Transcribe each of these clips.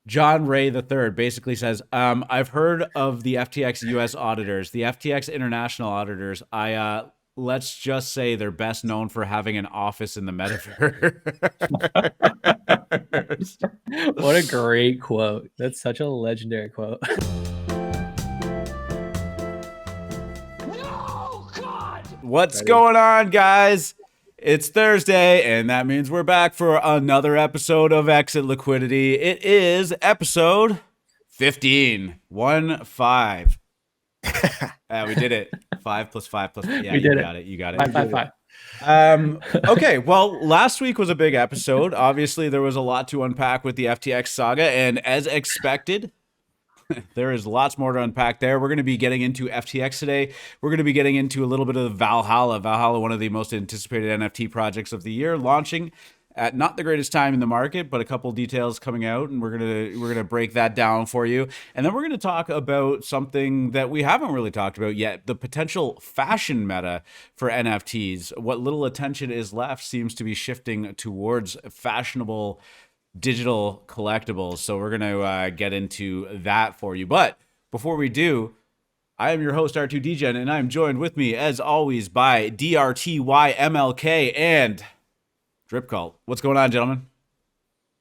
John Ray III basically says, I've heard of the FTX US auditors, the FTX international auditors. Let's just say they're best known for having an office in the metaverse. What a great quote. That's such a legendary quote. No, God! What's going on, guys? It's Thursday, and that means we're back for another episode of Exit Liquidity. It is episode 15. 1-5. We did it. 5 plus 5 plus. Yeah, We you did got it. You got it. 5. Okay, well, last week was a big episode. Obviously, there was a lot to unpack with the FTX saga, and as expected, there is lots more to unpack there. We're going to be getting into FTX today. We're going to be getting into a little bit of Valhalla. Valhalla, one of the most anticipated NFT projects of the year, launching at not the greatest time in the market, but a couple details coming out, and we're gonna break that down for you. And then we're gonna talk about something that we haven't really talked about yet: the potential fashion meta for NFTs. What little attention is left seems to be shifting towards fashionable digital collectibles. So we're going to get into that for you. But before we do, I am your host, R2DGen, and I'm joined with me, as always, by DRTYMLK and Drip Cult. What's going on, gentlemen?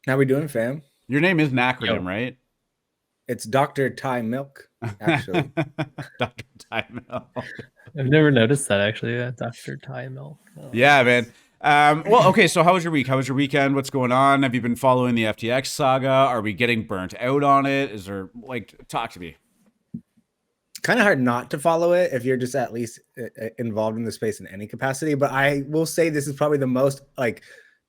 How we doing, fam? Your name is an acronym, right? It's Dr. Thai Milk, actually. Dr. Thai Milk. I've never noticed that, actually. Yeah, Dr. Thai Milk. Oh, yeah, man. Well, okay, so how was your week? How was your weekend? What's going on? Have you been following the FTX saga? Are we getting burnt out on it? Is there, talk to me. Kind of hard not to follow it if you're just at least involved in the space in any capacity. But I will say this is probably the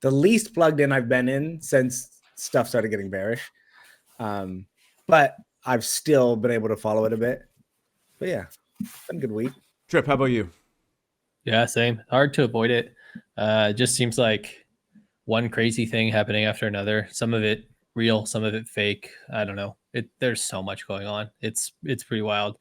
least plugged in I've been in since stuff started getting bearish. But I've still been able to follow it a bit. But yeah, been a good week. Trip, how about you? Yeah, same. Hard to avoid it. It just seems like one crazy thing happening after another. Some of it real, some of it fake. I don't know. There's so much going on. It's pretty wild.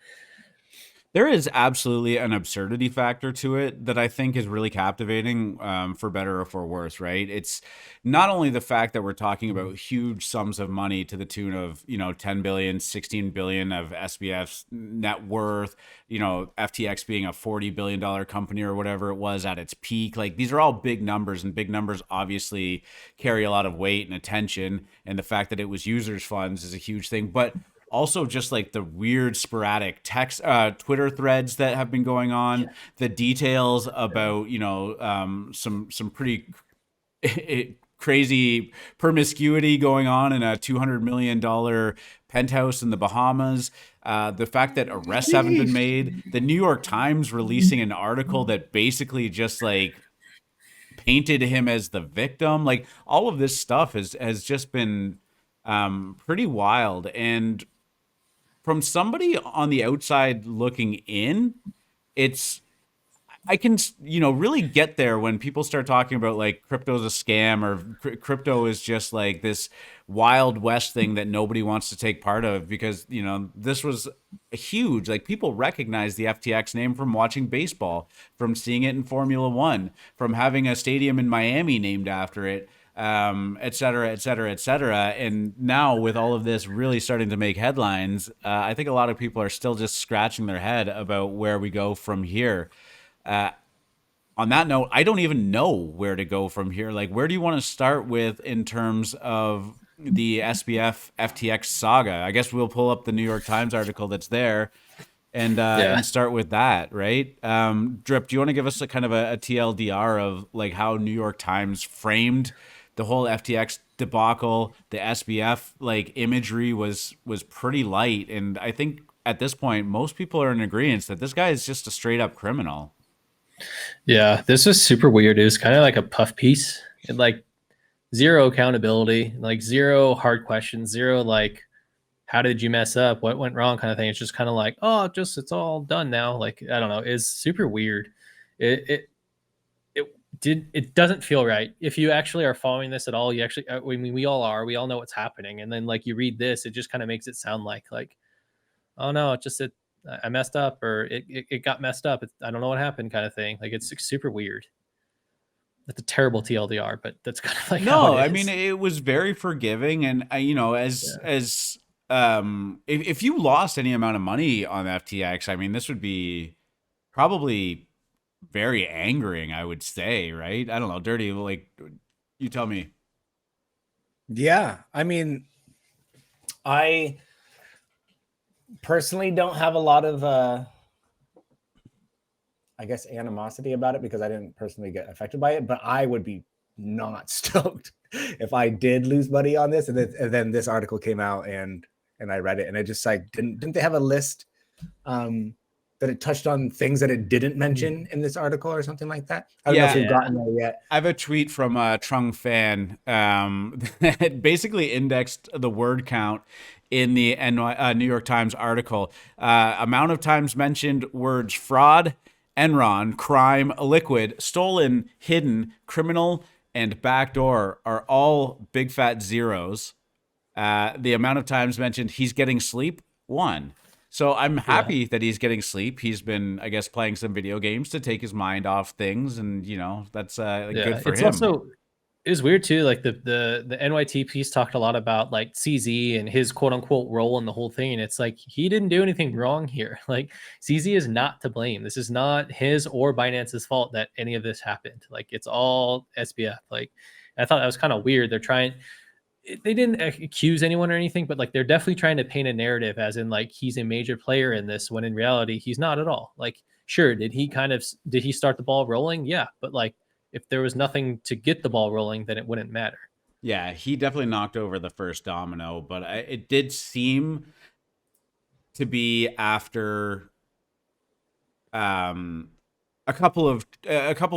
There is absolutely an absurdity factor to it that I think is really captivating, for better or for worse, right? It's not only the fact that we're talking about huge sums of money to the tune of, 10 billion, 16 billion of SBF's net worth, FTX being a $40 billion company or whatever it was at its peak. Like, these are all big numbers, and big numbers obviously carry a lot of weight and attention. And the fact that it was users' funds is a huge thing. But also just like the weird sporadic text Twitter threads that have been going on, the details about some pretty crazy promiscuity going on in a $200 million penthouse in the Bahamas, the fact that arrests haven't been made, the New York Times releasing an article that basically just like painted him as the victim. Like, all of this stuff has just been pretty wild. And from somebody on the outside looking in, I can, really get there when people start talking about like crypto's a scam, or crypto is just like this Wild West thing that nobody wants to take part of, because, this was huge. Like, people recognize the FTX name from watching baseball, from seeing it in Formula One, from having a stadium in Miami named after it. Et cetera, et cetera, et cetera. And now with all of this really starting to make headlines, I think a lot of people are still just scratching their head about where we go from here. On that note, I don't even know where to go from here. Like, where do you want to start with in terms of the SBF FTX saga? I guess we'll pull up the New York Times article that's there and start with that, right? Drip, do you want to give us a kind of a TLDR of like how New York Times framed the whole FTX debacle? The SBF like imagery was pretty light, and I think at this point most people are in agreement that this guy is just a straight up criminal. Yeah, this was super weird. It was kind of like a puff piece. It like zero accountability, like zero hard questions, zero like how did you mess up, what went wrong kind of thing. It's just kind of like, oh, it's all done now. Like, I don't know, it's super weird. It doesn't feel right. If you actually are following this at all, you actually, I mean, we all are, we all know what's happening. And then like you read this, it just kind of makes it sound like, oh no, I messed up, or it got messed up. I don't know what happened kind of thing. Like, it's super weird. that's a terrible TLDR, but that's kind of like how it No, I mean is. it was very forgiving, and you know, Yeah. as if you lost any amount of money on FTX, I mean, this would be probably very angering, I would say, right? I don't know, Dirty, like you tell me. Yeah, I mean, I personally don't have a lot of I guess animosity about it because I didn't personally get affected by it, but I would be not stoked if I did lose money on this, and then this article came out and I read it, and it just like didn't they have a list that it touched on things that it didn't mention in this article or something like that? I don't know if Yeah, you've Yeah. gotten there yet. I have a tweet from Trung Fan that basically indexed the word count in the New York Times article. Amount of times mentioned words fraud, Enron, crime, liquid, stolen, hidden, criminal, and backdoor are all big fat zeros. The amount of times mentioned he's getting sleep, one. So I'm Yeah. happy that he's getting sleep. He's been, I guess, playing some video games to take his mind off things, and you know that's good Yeah. for It's him. also, it was weird too. Like the NYT piece talked a lot about like CZ and his quote unquote role in the whole thing. And it's like he didn't do anything wrong here. Like CZ is not to blame. This is not his or Binance's fault that any of this happened. Like it's all SBF. Like I thought that was kind of weird. They're trying, they didn't accuse anyone or anything, but like they're definitely trying to paint a narrative as in like he's a major player in this when in reality he's not at all. Like sure, did he start the ball rolling? Yeah, but like if there was nothing to get the ball rolling, then it wouldn't matter. Yeah, he definitely knocked over the first domino, but it did seem to be after um a couple of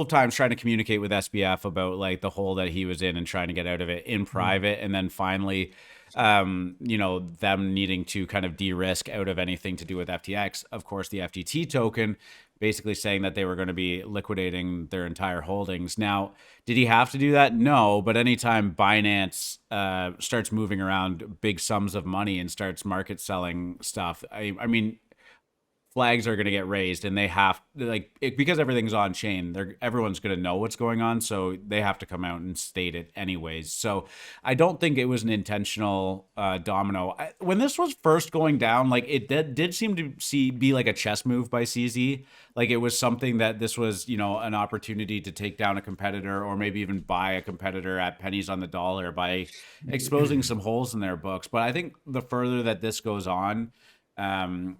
times trying to communicate with SBF about like the hole that he was in and trying to get out of it in private, and then finally you know, them needing to kind of de-risk out of anything to do with FTX, of course the FTT token, basically saying that they were going to be liquidating their entire holdings. Now, did he have to do that? No, but anytime Binance starts moving around big sums of money and starts market selling stuff, I mean, flags are going to get raised, and they have like because everything's on chain, they're everyone's going to know what's going on, so they have to come out and state it anyways. So I don't think it was an intentional domino. When this was first going down, like it did seem to be like a chess move by CZ. Like it was something that this was, you know, an opportunity to take down a competitor or maybe even buy a competitor at pennies on the dollar by exposing some holes in their books. But I think the further that this goes on, um,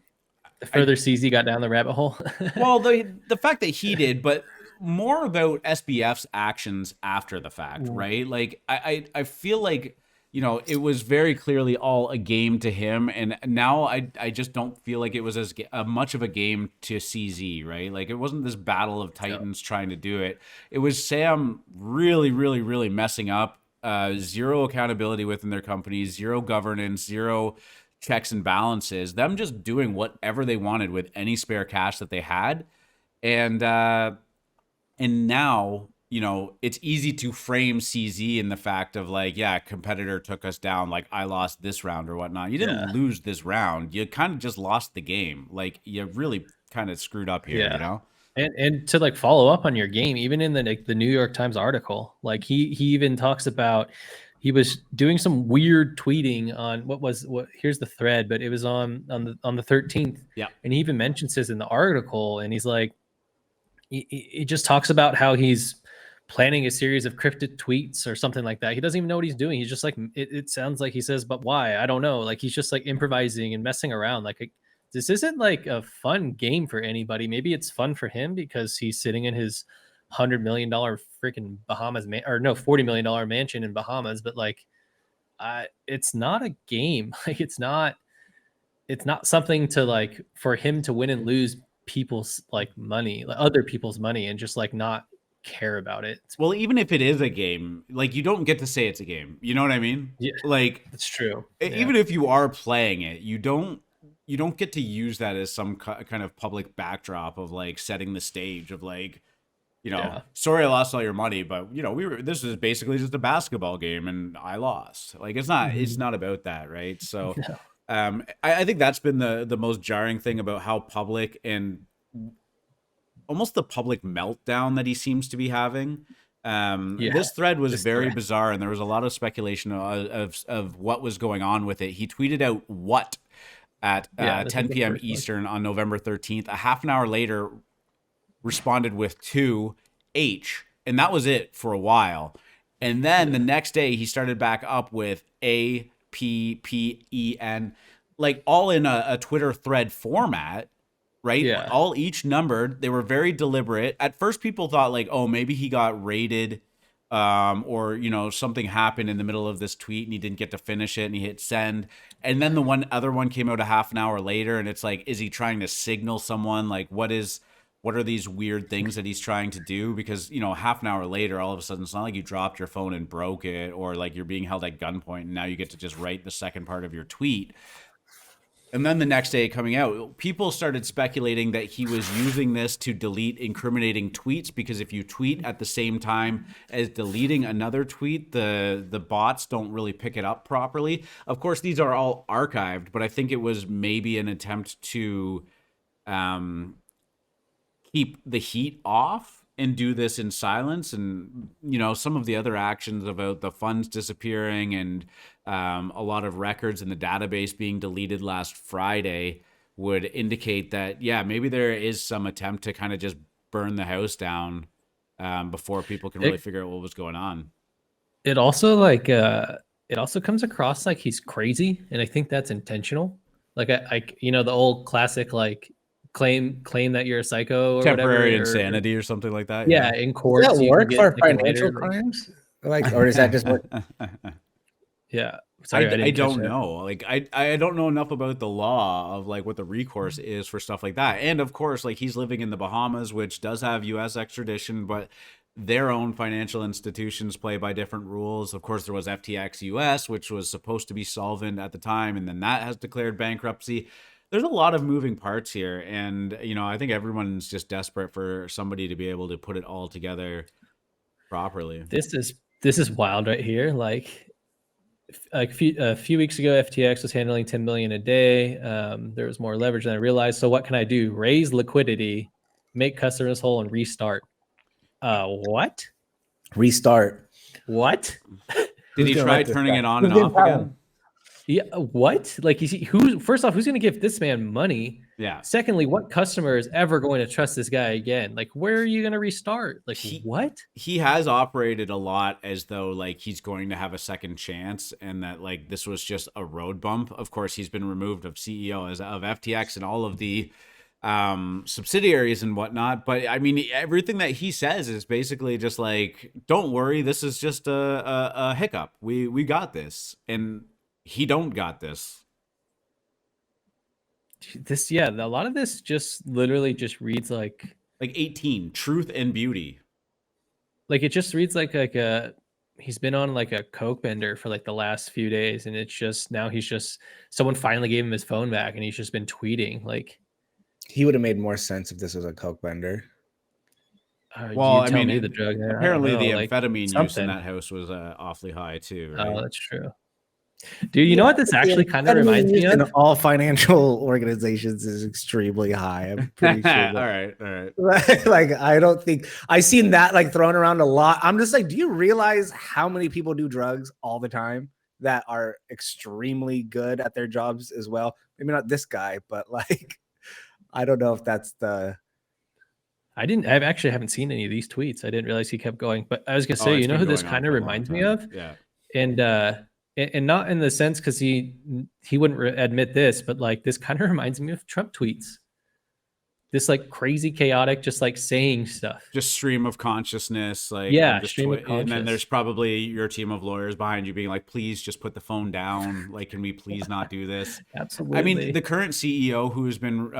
The I further CZ got down the rabbit hole. well, the fact that he did, but more about SBF's actions after the fact, right? Like I feel like, you know, it was very clearly all a game to him, and now I just don't feel like it was as much of a game to CZ, right? Like it wasn't this battle of Yeah. titans trying to do it. It was Sam really messing up. Zero accountability within their companies, zero governance, zero checks and balances, them just doing whatever they wanted with any spare cash that they had. And now, you know, it's easy to frame CZ in the fact of like, yeah, competitor took us down, like I lost this round or whatnot. You didn't Yeah. lose this round. You kind of just lost the game. Like you really kind of screwed up here, you Yeah. know? And to like follow up on your game, even in the New York Times article, like he even talks about he was doing some weird tweeting on what here's the thread, but it was on the 13th, Yeah. and he even mentions this in the article, and he's like he just talks about how he's planning a series of cryptic tweets or something like that. He doesn't even know what he's doing. He's just like it sounds like he says, but why? I don't know. Like he's just like improvising and messing around. Like this isn't like a fun game for anybody. Maybe it's fun for him because he's sitting in his $100 million freaking Bahamas or no $40 million mansion in Bahamas. But like, it's not a game. Like it's not something to like for him to win and lose people's like money, like other people's money, and just like not care about it. Well, even if it is a game, like you don't get to say it's a game. You know what I mean? Yeah, Like that's true. Yeah, even if you are playing it, you don't get to use that as some kind of public backdrop of like setting the stage of like, you know, yeah, sorry I lost all your money, but you know, this is basically just a basketball game and I lost. Like it's not about that, right? So no. I think that's been the most jarring thing about how public and almost the public meltdown that he seems to be having. Yeah. This thread was This very thread. bizarre, and there was a lot of speculation of what was going on with it. He tweeted out what at Yeah, this is 10 the p.m. first one. Eastern on November 13th. A half an hour later, responded with to H, and that was it for a while. And then the next day, he started back up with APPEN, like all in a Twitter thread format, right? Yeah. All each numbered. They were very deliberate. At first, people thought like, oh, maybe he got raided, or something happened in the middle of this tweet and he didn't get to finish it and he hit send. And then the other one came out a half an hour later, and it's like, is he trying to signal someone? Like, what are these weird things that he's trying to do? Because, half an hour later, all of a sudden, it's not like you dropped your phone and broke it, or like you're being held at gunpoint and now you get to just write the second part of your tweet. And then the next day coming out, people started speculating that he was using this to delete incriminating tweets, because if you tweet at the same time as deleting another tweet, the bots don't really pick it up properly. Of course, these are all archived, but I think it was maybe an attempt to keep the heat off and do this in silence. And some of the other actions about the funds disappearing and a lot of records in the database being deleted last Friday would indicate that, yeah, maybe there is some attempt to kind of just burn the house down before people can really figure out what was going on. It also it also comes across like he's crazy, and I think that's intentional. Like the old classic like claim that you're a psycho or Temporary whatever, insanity or something like that. Yeah, in court. Does that work for financial crimes? Like, or is that just what? Yeah. Sorry, I don't catch that. know. Like I don't know enough about the law of like what the recourse is for stuff like that. And of course, like he's living in the Bahamas, which does have US extradition, but their own financial institutions play by different rules. Of course, there was FTX US, which was supposed to be solvent at the time, and then that has declared bankruptcy. There's a lot of moving parts here, and I think everyone's just desperate for somebody to be able to put it all together properly. This is wild right here. Like a few weeks ago, FTX was handling 10 million a day. There was more leverage than I realized. So what can I do? Raise liquidity, make customers whole, and restart. What? Restart. What? Did he try turning it on and off again? Yeah. What? Like, first off, who's going to give this man money? Yeah. Secondly, what customer is ever going to trust this guy again? Like, where are you going to restart? Like, what? He has operated a lot as though like he's going to have a second chance, and that like this was just a road bump. Of course, he's been removed of CEO of FTX and all of the subsidiaries and whatnot. But I mean, everything that he says is basically just like, don't worry, this is just a hiccup. We got this. And he don't got this. A lot of this just literally just reads like 18, truth and beauty. Like it just reads like he's been on like a coke bender for like the last few days, and it's just now someone finally gave him his phone back, and he's just been tweeting. Like, he would have made more sense if this was a coke bender. Well, I mean, the drug. Apparently, the amphetamine use in that house was awfully high too. Right? Oh, that's true. Dude, you know what this actually kind of reminds me of? In all financial organizations is extremely high. I'm pretty sure. All right. Like, I don't think I've seen that like thrown around a lot. I'm just like, do you realize how many people do drugs all the time that are extremely good at their jobs as well? Maybe not this guy, but like, I don't know if that's the. I actually haven't seen any of these tweets. I didn't realize he kept going, but I was gonna say, you know who this kind of reminds me of? Yeah. And not in the sense because he wouldn't admit this, but like this kind of reminds me of Trump tweets. This like crazy chaotic, just like saying stuff. Just stream of consciousness, like stream of consciousness. And then there's probably your team of lawyers behind you being like, please just put the phone down. Like, can we please not do this? Absolutely. I mean, the current CEO who's been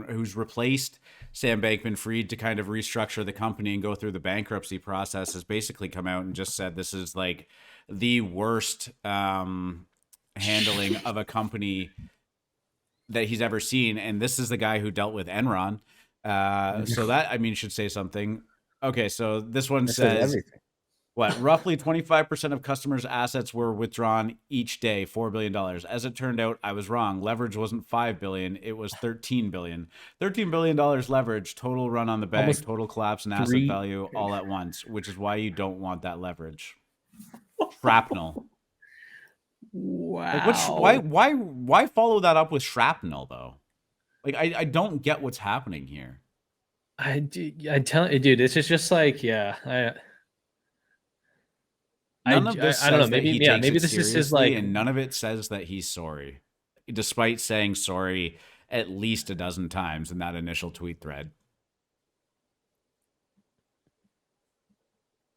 who's replaced Sam Bankman-Fried to kind of restructure the company and go through the bankruptcy process has basically come out and just said this is like the worst handling of a company that he's ever seen. And this is the guy who dealt with Enron. So that, I mean, should say something. Okay, so this one says, What, roughly 25% of customers' assets were withdrawn each day, $4 billion. As it turned out, I was wrong. Leverage wasn't $5 billion, it was $13 billion. $13 billion leverage, total run on the bank, Almost total collapse in asset three. value all at once, which is why you don't want that leverage. Shrapnel. Like, Wow. why follow that up with shrapnel though? Like, I don't get what's happening here. I tell you, dude, this is just like, yeah, None of this I don't know. says that Maybe, he yeah, takes maybe it this is his seriously, like, and none of it says that he's sorry, despite saying sorry at least a dozen times in that initial tweet thread.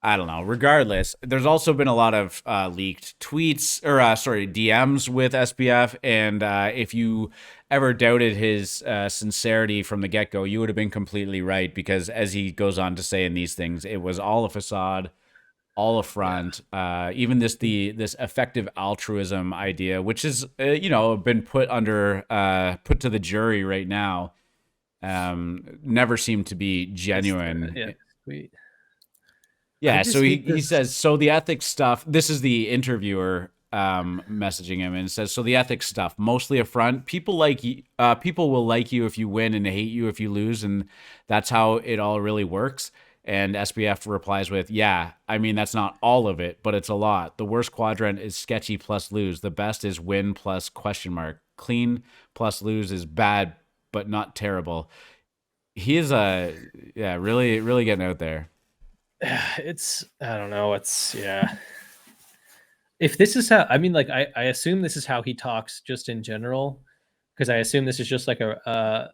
I don't know. Regardless, there's also been a lot of leaked tweets or DMs with SBF, and if you ever doubted his sincerity from the get-go, you would have been completely right, because as he goes on to say in these things, it was all a facade, all a front. Even this effective altruism idea, which is been put to the jury right now, never seemed to be genuine. yeah, sweet. Yeah, so he, hate he this. says, so the ethics stuff, this is the interviewer messaging him, and says, so the ethics stuff, mostly a front. People people will like you if you win and hate you if you lose, and that's how it all really works. And SBF replies with, yeah, I mean, that's not all of it, but it's a lot. The worst quadrant is sketchy plus lose. The best is win plus question mark. Clean plus lose is bad, but not terrible. He is really, really getting out there. It's, I don't know. It's, yeah. If this is how, I mean, like, I assume this is how he talks just in general, because I assume this is just like a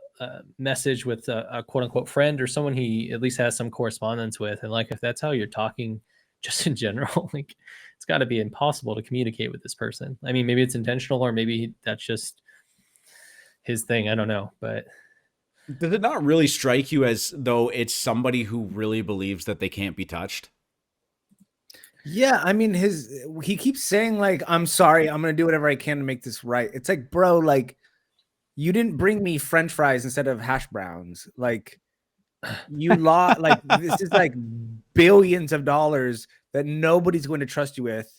message with a quote unquote friend or someone he at least has some correspondence with. And like, if that's how you're talking just in general, like, it's got to be impossible to communicate with this person. I mean, maybe it's intentional, or maybe that's just his thing. I don't know, but does it not really strike you as though it's somebody who really believes that they can't be touched? Yeah, I mean, he keeps saying like, "I'm sorry, I'm gonna do whatever I can to make this right." It's like, bro, like, you didn't bring me French fries instead of hash browns. Like, you lost. Like, this is like billions of dollars that nobody's going to trust you with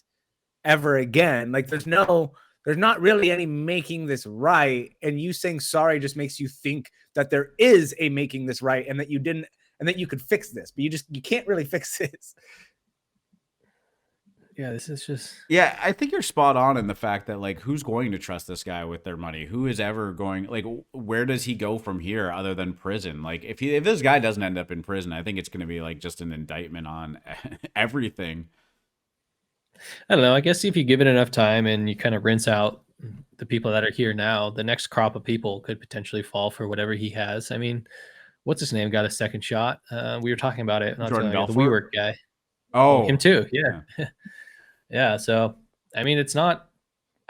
ever again. Like, there's not really any making this right, and you saying sorry just makes you think that there is a making this right, and that you didn't, and that you could fix this, but you can't really fix this. yeah, this is just, Yeah, I think you're spot on in the fact that, like, who's going to trust this guy with their money? Who is ever going, like, where does he go from here other than prison? Like, if this guy doesn't end up in prison, I think it's going to be like just an indictment on everything. I don't know. I guess if you give it enough time and you kind of rinse out the people that are here now, the next crop of people could potentially fall for whatever he has. I mean, what's his name got a second shot? We were talking about it not too Jordan long ago. The Belfort. WeWork guy. Oh, him Oh, too. Yeah. Yeah. So, I mean, it's not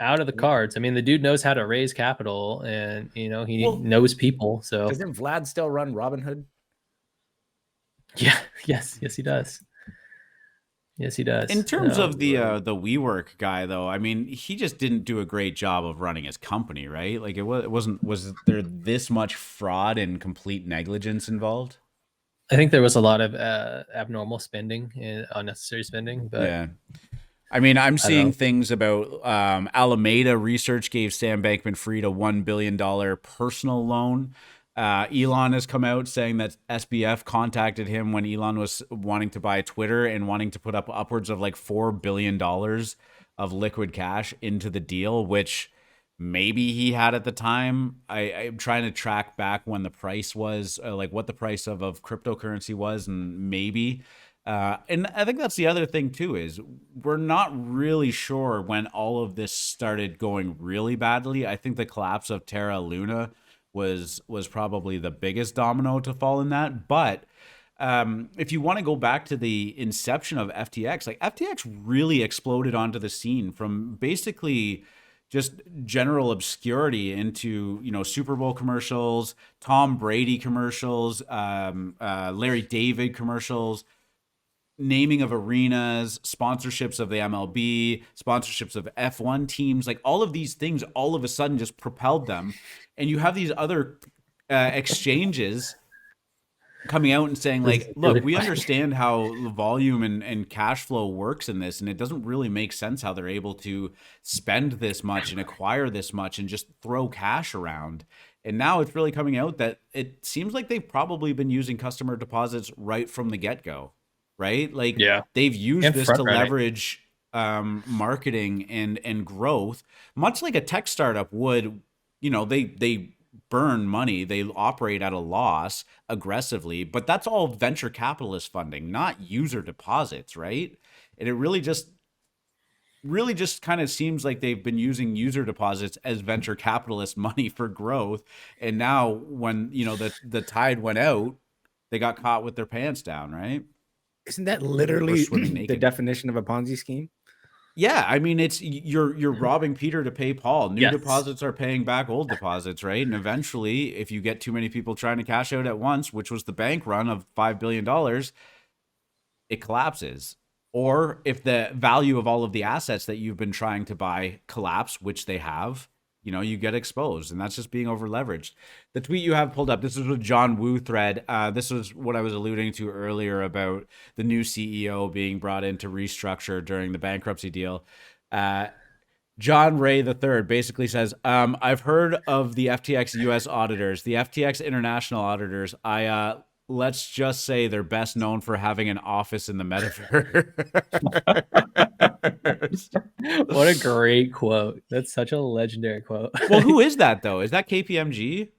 out of the cards. I mean, the dude knows how to raise capital, and he knows people. So, Doesn't Vlad still run Robinhood? yeah. Yes, he does. Yes, he does. in terms of the WeWork guy, though, I mean, he just didn't do a great job of running his company, right? Like, was there this much fraud and complete negligence involved? I think there was a lot of abnormal spending, unnecessary spending, but Yeah. I mean, I'm seeing know. things about Alameda Research gave Sam Bankman-Fried a $1 billion personal loan. Elon has come out saying that SBF contacted him when Elon was wanting to buy Twitter and wanting to put up upwards of like $4 billion of liquid cash into the deal, which maybe he had at the time. I'm trying to track back when the price was, like what the price of cryptocurrency was, and maybe. And I think that's the other thing too, is we're not really sure when all of this started going really badly. I think the collapse of Terra Luna was probably the biggest domino to fall in that. But if you want to go back to the inception of FTX, like FTX really exploded onto the scene from basically just general obscurity into, Super Bowl commercials, Tom Brady commercials, Larry David commercials, naming of arenas, sponsorships of the MLB, sponsorships of F1 teams, like all of these things all of a sudden just propelled them. And you have these other exchanges coming out and saying This is like, really look, we funny. understand how the volume and cash flow works in this, and it doesn't really make sense how they're able to spend this much and acquire this much and just throw cash around. And now it's really coming out that it seems like they've probably been using customer deposits right from the get-go, right? Like Yeah, they've used and this front to running. leverage marketing and growth, much like a tech startup would. They burn money, they operate at a loss aggressively, but that's all venture capitalist funding, not user deposits, right? And it really just kind of seems like they've been using user deposits as venture capitalist money for growth. And now when, the tide went out, they got caught with their pants down, right? Isn't that Or literally swimming the naked. definition of a Ponzi scheme? Yeah, I mean, it's you're robbing Peter to pay Paul. New Yes. deposits are paying back old deposits, right? And eventually, if you get too many people trying to cash out at once, which was the bank run of $5 billion, it collapses. Or if the value of all of the assets that you've been trying to buy collapse, which they have, you get exposed, and that's just being over leveraged. The tweet you have pulled up, this is a John Woo thread. This was what I was alluding to earlier about the new CEO being brought in to restructure during the bankruptcy deal. John Ray III basically says, I've heard of the FTX US auditors, the FTX international auditors. Let's just say they're best known for having an office in the metaverse. What a great quote. That's such a legendary quote. Well, who is that though? Is that KPMG?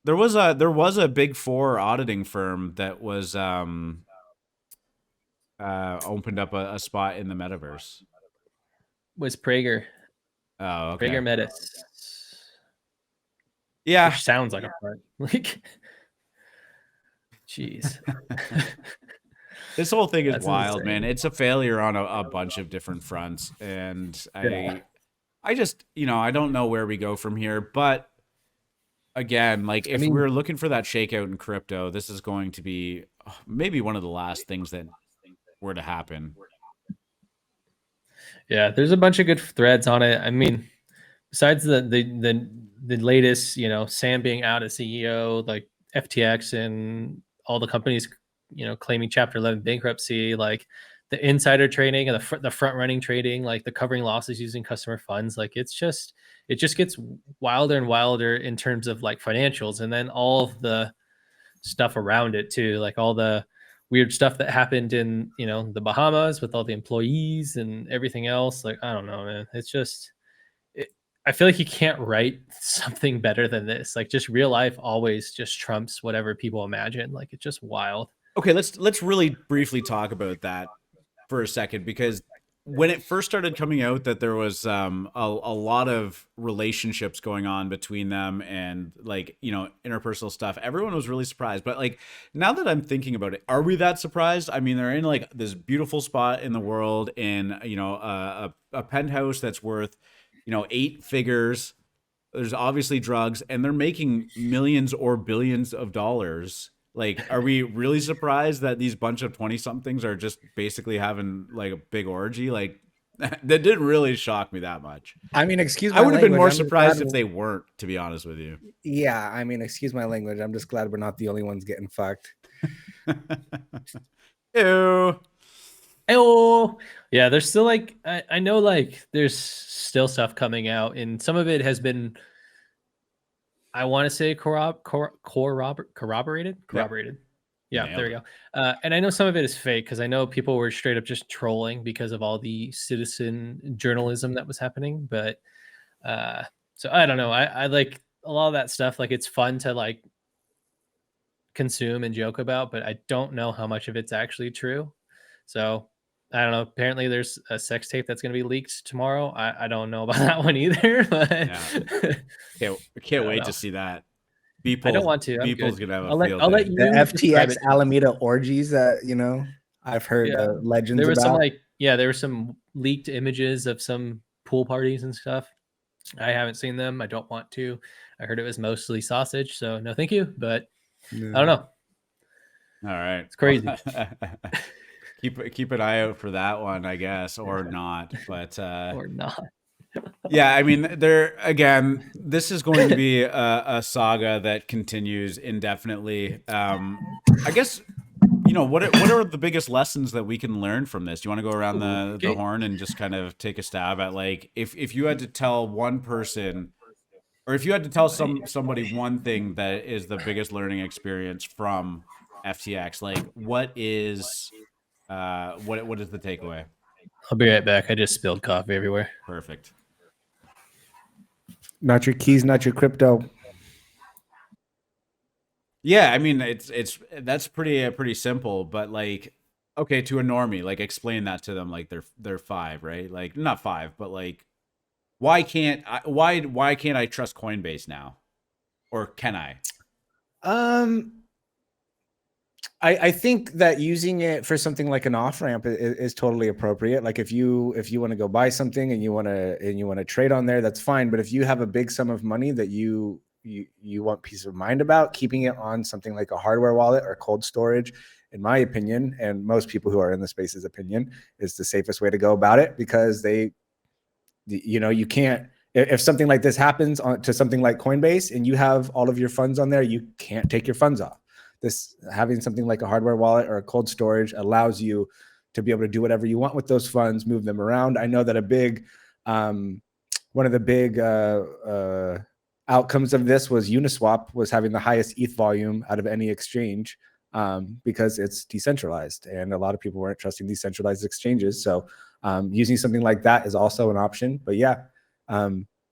There was a big four auditing firm that was opened up a spot in the metaverse. Was Prager. Oh, Prager okay. Metis. Yeah. Which sounds like a part. Like, jeez. This whole thing is That's wild, insane. man. It's a failure on a bunch of different fronts. And Yeah. I just, I don't know where we go from here. But again, like I if mean, we're looking for that shakeout in crypto, this is going to be maybe one of the last things that were to happen. yeah, there's a bunch of good threads on it. I mean, besides the latest, Sam being out as CEO, like FTX and all the companies, claiming Chapter 11 bankruptcy, like the insider trading and the front running trading, like the covering losses using customer funds, like it just gets wilder and wilder in terms of like financials, and then all of the stuff around it too, like all the weird stuff that happened in the Bahamas with all the employees and everything else. Like I don't know, man. It's just I feel like you can't write something better than this. Like just real life always just trumps whatever people imagine. Like it's just wild. Okay, let's really briefly talk about that for a second, because when it first started coming out that there was a lot of relationships going on between them and like interpersonal stuff, everyone was really surprised. But like now that I'm thinking about it, are we that surprised? I mean, they're in like this beautiful spot in the world in a penthouse that's worth 8 figures. There's obviously drugs, and they're making millions or billions of dollars. Like, are we really surprised that these bunch of 20 somethings are just basically having like a big orgy? Like, that didn't really shock me that much. I mean, excuse I my would have been language. more I'm just glad. surprised if they weren't, to be honest with you. Yeah, I mean, excuse my language. I'm just glad we're not the only ones getting fucked. Ew. Oh, yeah. There's still like I know like there's still stuff coming out, and some of it has been, I want to say corroborated. Yep. Yeah, there Nailed we it. go. And I know some of it is fake because I know people were straight up just trolling because of all the citizen journalism that was happening. But so I don't know. I like a lot of that stuff. Like it's fun to like consume and joke about, but I don't know how much of it's actually true. So I don't know. Apparently, there's a sex tape that's going to be leaked tomorrow. I don't know about that one either. But I I can't don't wait to know. see that. I don't Beeple's want to. I'm Beeple's good. gonna have a I'll field let day. The you describe FTX it to me. Alameda orgies that I've heard Yeah. legends There was some about. like there were some leaked images of some pool parties and stuff. I haven't seen them. I don't want to. I heard it was mostly sausage, so no thank you. But I don't know. All right. It's crazy. Keep an eye out for that one, I guess, or not. But Or not. Yeah, I mean, this is going to be a saga that continues indefinitely. I guess, what are the biggest lessons that we can learn from this? Do you want to go around the Okay. horn and just kind of take a stab at, like, if you had to tell one person, or if you had to tell somebody one thing that is the biggest learning experience from FTX, like, what is the takeaway? I'll be right back. I just spilled coffee everywhere. Perfect. Not your keys, not your crypto. Yeah, I mean, that's pretty simple, but, like, okay, to a normie, like, explain that to them like they're five, right? Like, not five, but, like, why can't I trust Coinbase now? Or can I? I think that using it for something like an off ramp is totally appropriate. Like if you want to go buy something and you want to trade on there, that's fine. But if you have a big sum of money that you want peace of mind about, keeping it on something like a hardware wallet or cold storage, in my opinion, and most people who are in the space's opinion, is the safest way to go about it, because you can't, if something like this happens to something like Coinbase and you have all of your funds on there, you can't take your funds off. This, having something like a hardware wallet or a cold storage, allows you to be able to do whatever you want with those funds, move them around. I know that one of the big outcomes of this was Uniswap was having the highest ETH volume out of any exchange, because it's decentralized, and a lot of people weren't trusting decentralized exchanges. So using something like that is also an option. But yeah,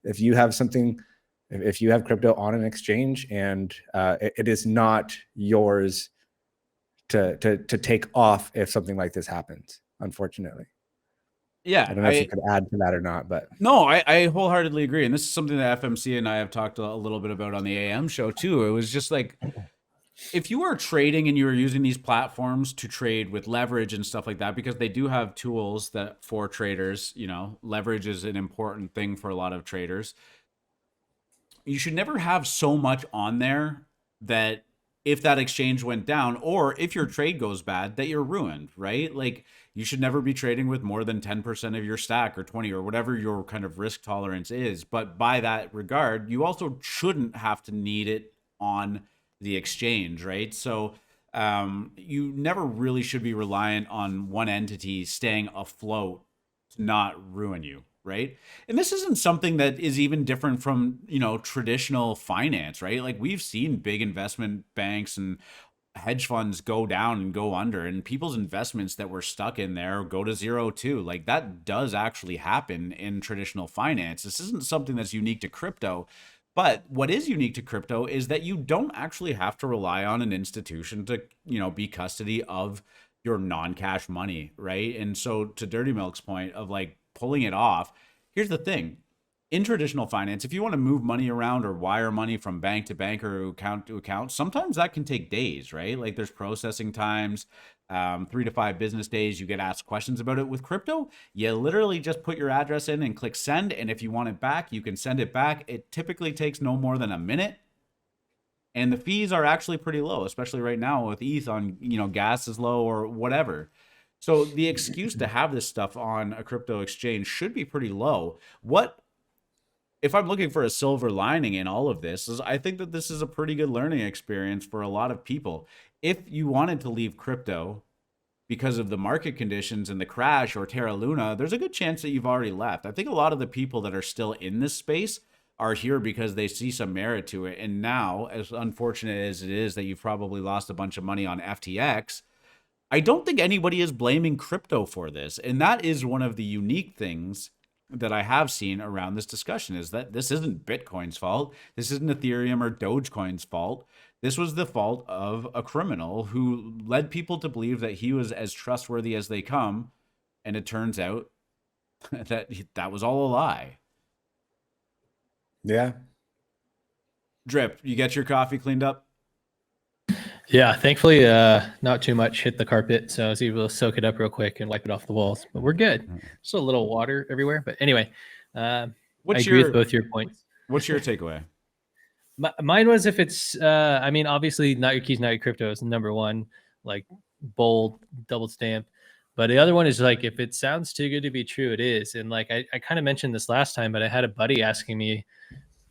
if you have crypto on an exchange and it is not yours to take off if something like this happens, unfortunately. Yeah, I don't know if you could add to that or not, but no, I wholeheartedly agree, and this is something that FMC and I have talked a little bit about on the AM show too. It was just like, if you are trading and you are using these platforms to trade with leverage and stuff like that, because they do have tools that for traders, leverage is an important thing for a lot of traders. You should never have so much on there that if that exchange went down, or if your trade goes bad, that you're ruined, right? Like, you should never be trading with more than 10% of your stack, or 20, or whatever your kind of risk tolerance is. But by that regard, you also shouldn't have to need it on the exchange, right? So you never really should be reliant on one entity staying afloat to not ruin you, right? And this isn't something that is even different from, traditional finance, right? Like, we've seen big investment banks and hedge funds go down and go under, and people's investments that were stuck in there go to zero too. Like, that does actually happen in traditional finance. This isn't something that's unique to crypto. But what is unique to crypto is that you don't actually have to rely on an institution to, be custody of your non-cash money, right? And so, to Dirty Milk's point of, like, pulling it off, here's the thing. In traditional finance, if you want to move money around or wire money from bank to bank or account to account, sometimes that can take days, right? Like, there's processing times, 3 to 5 business days. You get asked questions about it. With crypto, you literally just put your address in and click send. And if you want it back, you can send it back. It typically takes no more than a minute. And the fees are actually pretty low, especially right now with ETH on, gas is low or whatever. So the excuse to have this stuff on a crypto exchange should be pretty low. What if I'm looking for a silver lining in all of this, is I think that this is a pretty good learning experience for a lot of people. If you wanted to leave crypto because of the market conditions and the crash or Terra Luna, there's a good chance that you've already left. I think a lot of the people that are still in this space are here because they see some merit to it. And now, as unfortunate as it is that you've probably lost a bunch of money on FTX, I don't think anybody is blaming crypto for this. And that is one of the unique things that I have seen around this discussion, is that this isn't Bitcoin's fault. This isn't Ethereum or Dogecoin's fault. This was the fault of a criminal who led people to believe that he was as trustworthy as they come. And it turns out that was all a lie. yeah. Drip, you get your coffee cleaned up? Yeah, thankfully, not too much hit the carpet, so I was able to soak it up real quick and wipe it off the walls. But we're good. Just a little water everywhere. But anyway, I agree with both your points. What's your takeaway? Mine was, if it's, I mean, obviously, not your keys, not your crypto is number one, like bold, double stamp. But the other one is like, if it sounds too good to be true, it is. And like, I kind of mentioned this last time, but I had a buddy asking me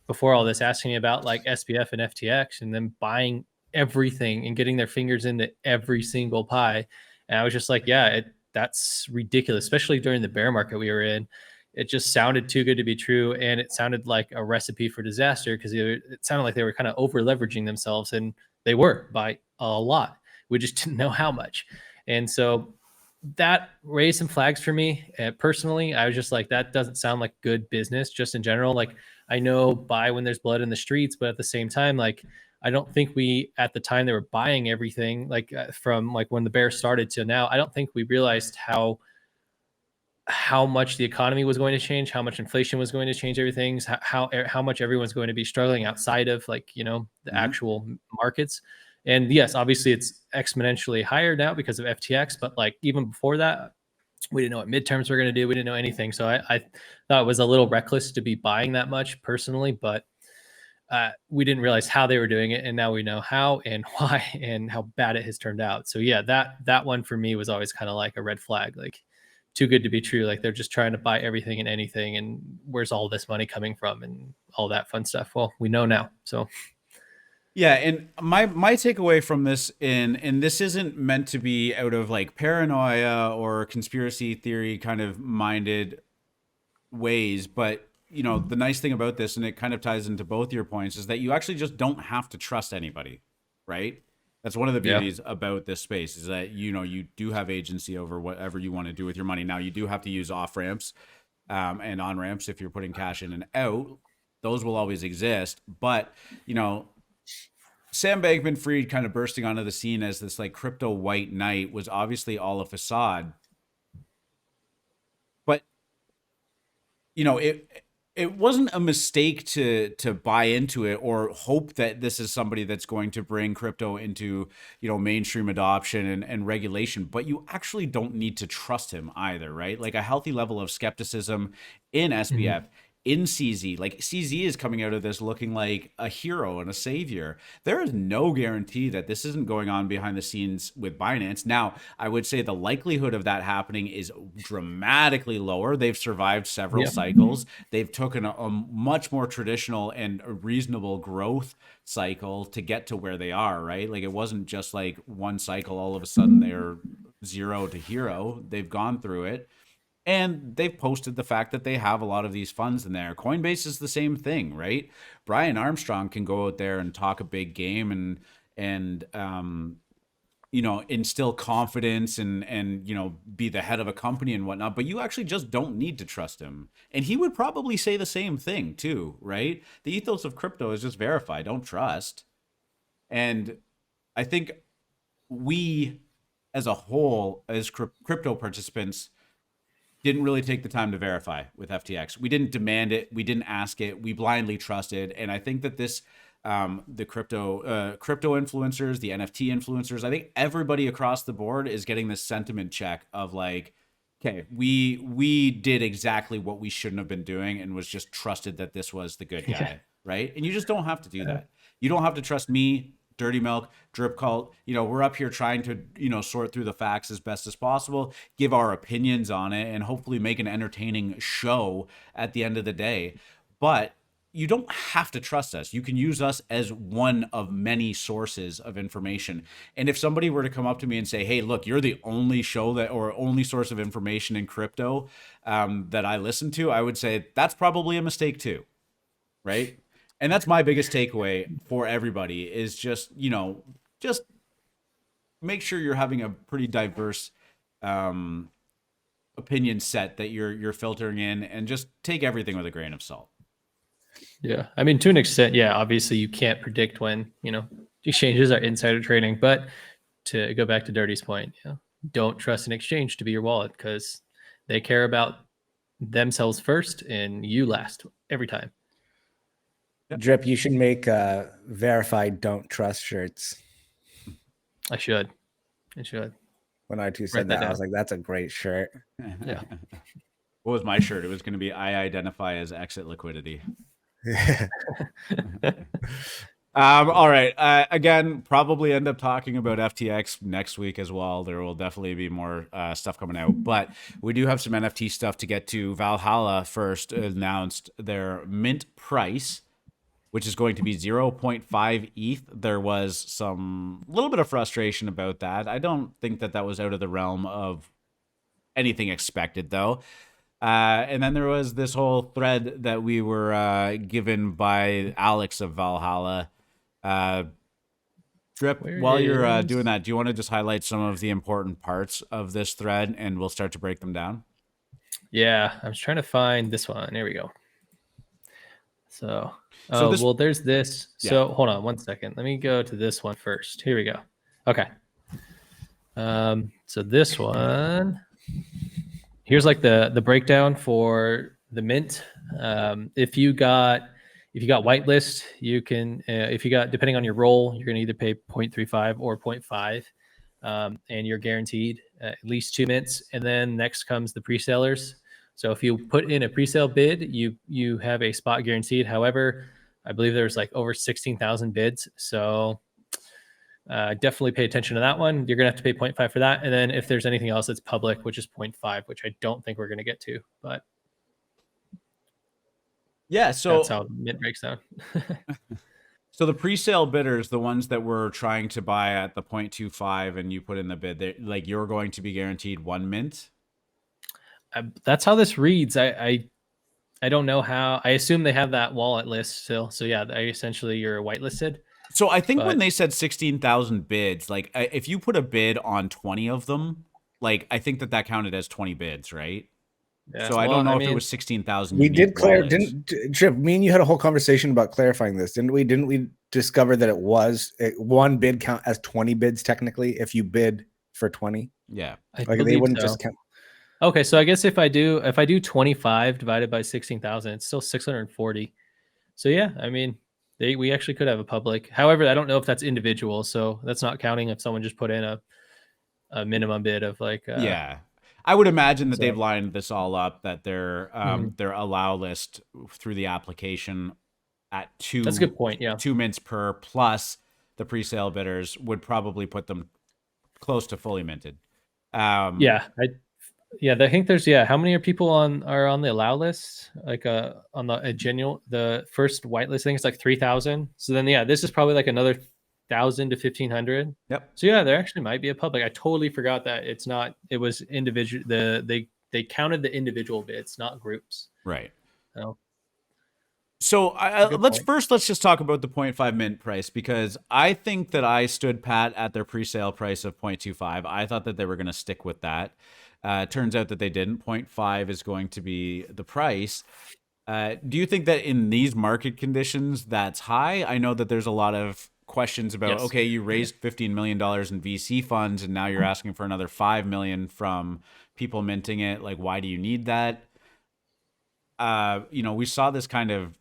before all this, asking me about like SBF and FTX and then buying everything and getting their fingers into every single pie. And I was just like, yeah, that's ridiculous, especially during the bear market we were in. It just sounded too good to be true. And it sounded like a recipe for disaster because it sounded like they were kind of over leveraging themselves, and they were by a lot. We just didn't know how much. And so that raised some flags for me. Personally, I was just like, that doesn't sound like good business just in general. Like, I know buy when there's blood in the streets, but at the same time, like, I don't think we, at the time they were buying everything, like from like when the bear started to now, I don't think we realized how much the economy was going to change, how much inflation was going to change everything, how much everyone's going to be struggling outside of like, the actual markets. And yes, obviously it's exponentially higher now because of FTX, but like even before that, we didn't know what midterms were going to do. We didn't know anything. So I thought it was a little reckless to be buying that much personally, but we didn't realize how they were doing it. And now we know how and why and how bad it has turned out. So yeah, that one for me was always kind of like a red flag, like too good to be true. Like they're just trying to buy everything and anything. And where's all this money coming from and all that fun stuff? Well, we know now. So Yeah, and my takeaway from this, and this isn't meant to be out of like paranoia or conspiracy theory kind of minded ways, but the nice thing about this, and it kind of ties into both your points, is that you actually just don't have to trust anybody, right? That's one of the beauties about this space, is that you do have agency over whatever you want to do with your money. Now you do have to use off ramps and on ramps if you're putting cash in and out. Those will always exist, but Sam Bankman-Fried kind of bursting onto the scene as this like crypto white knight was obviously all a facade. But it wasn't a mistake to buy into it or hope that this is somebody that's going to bring crypto into mainstream adoption and regulation. But you actually don't need to trust him either, right? Like a healthy level of skepticism in SBF. In CZ, like CZ is coming out of this looking like a hero and a savior. There is no guarantee that this isn't going on behind the scenes with Binance. Now, I would say the likelihood of that happening is dramatically lower. They've survived several cycles. They've taken a much more traditional and a reasonable growth cycle to get to where they are, right? Like it wasn't just like one cycle, all of a sudden they're zero to hero. They've gone through it. And they've posted the fact that they have a lot of these funds in there. Coinbase is the same thing, right? Brian Armstrong can go out there and talk a big game and instill confidence and be the head of a company and whatnot. But you actually just don't need to trust him. And he would probably say the same thing too, right? The ethos of crypto is just verify, don't trust. And I think we, as a whole, as crypto participants, didn't really take the time to verify with FTX. We didn't demand it. We didn't ask it. We blindly trusted. And I think that this, the crypto influencers, the NFT influencers, I think everybody across the board is getting this sentiment check of like, okay, we did exactly what we shouldn't have been doing and was just trusted that this was the good guy, right? And you just don't have to do that. You don't have to trust me, Dirty Milk, Drip Cult. We're up here trying to, sort through the facts as best as possible, give our opinions on it, and hopefully make an entertaining show at the end of the day. But you don't have to trust us. You can use us as one of many sources of information. And if somebody were to come up to me and say, hey, look, you're the only show or only source of information in crypto that I listen to, I would say that's probably a mistake too, right? And that's my biggest takeaway for everybody is just make sure you're having a pretty diverse opinion set that you're filtering in, and just take everything with a grain of salt. Yeah. I mean, to an extent, yeah, obviously you can't predict when, exchanges are insider trading, but to go back to Dirty's point, don't trust an exchange to be your wallet because they care about themselves first and you last every time. Drip, you should make verified don't trust shirts. I should. When I2 said that, I was like, that's a great shirt. Yeah. What was my shirt? It was going to be I identify as Exit Liquidity. All right. Again, probably end up talking about FTX next week as well. There will definitely be more stuff coming out, but we do have some NFT stuff to get to. Valhalla first announced their mint price, which is going to be 0.5 ETH. There was some little bit of frustration about that. I don't think that that was out of the realm of anything expected, though. And then there was this whole thread that we were given by Alex of Valhalla. Drip, while you're doing that, do you want to just highlight some of the important parts of this thread and we'll start to break them down? Yeah, I was trying to find this one. There we go. So, this, well, there's this. Yeah. So hold on 1 second. Let me go to this one first. Here we go. Okay. So this one, here's like the breakdown for the mint. If you got whitelist, you can, if you got, depending on your role, you're going to either pay 0.35 or 0.5, and you're guaranteed at least 2 mints. And then next comes the pre-sellers. So if you put in a pre-sale bid, you have a spot guaranteed. However, I believe there's like over 16,000 bids. So definitely pay attention to that one. You're going to have to pay 0.5 for that. And then if there's anything else, it's public, which is 0.5, which I don't think we're going to get to, but yeah, so that's how mint breaks down. So the pre-sale bidders, the ones that were trying to buy at the 0.25 and you put in the bid, like you're going to be guaranteed 1 mint. That's how this reads. I don't know how. I assume they have that wallet list still. So yeah, essentially you're whitelisted. So I think when they said 16,000 bids, like if you put a bid on 20 of them, like I think that counted as 20 bids, right? Yeah. So I don't know if it was 16,000. We did Trip, me and you had a whole conversation about clarifying this, didn't we? Didn't we discover that it was one bid count as 20 bids technically if you bid for 20? Yeah. Like they wouldn't just count. Okay, so I guess if I do 25 divided by 16,000, it's still 640. So yeah, I mean, we actually could have a public. However, I don't know if that's individual, so that's not counting if someone just put in a minimum bid of like yeah. I would imagine that they've lined this all up, that their allow list through the application at 2. That's a good point. Yeah, 2 mints per plus the pre-sale bidders would probably put them close to fully minted. Yeah, I think there's how many are people on the allow list? Like on the first whitelist, I think it's like 3,000. So then this is probably like another 1,000 to 1,500. Yep. So yeah, there actually might be a public. I totally forgot that it's not. It was individual. They counted the individual bids, not groups. Right. Oh. So let's just talk about the 0.5 mint price, because I think that I stood pat at their pre-sale price of 0.25. I thought that they were going to stick with that. Turns out that they didn't. 0.5 is going to be the price. Do you think that in these market conditions that's high? I know that there's a lot of questions about, okay, you raised $15 million in VC funds and now you're asking for another 5 million from people minting it. Like, why do you need that? We saw this kind of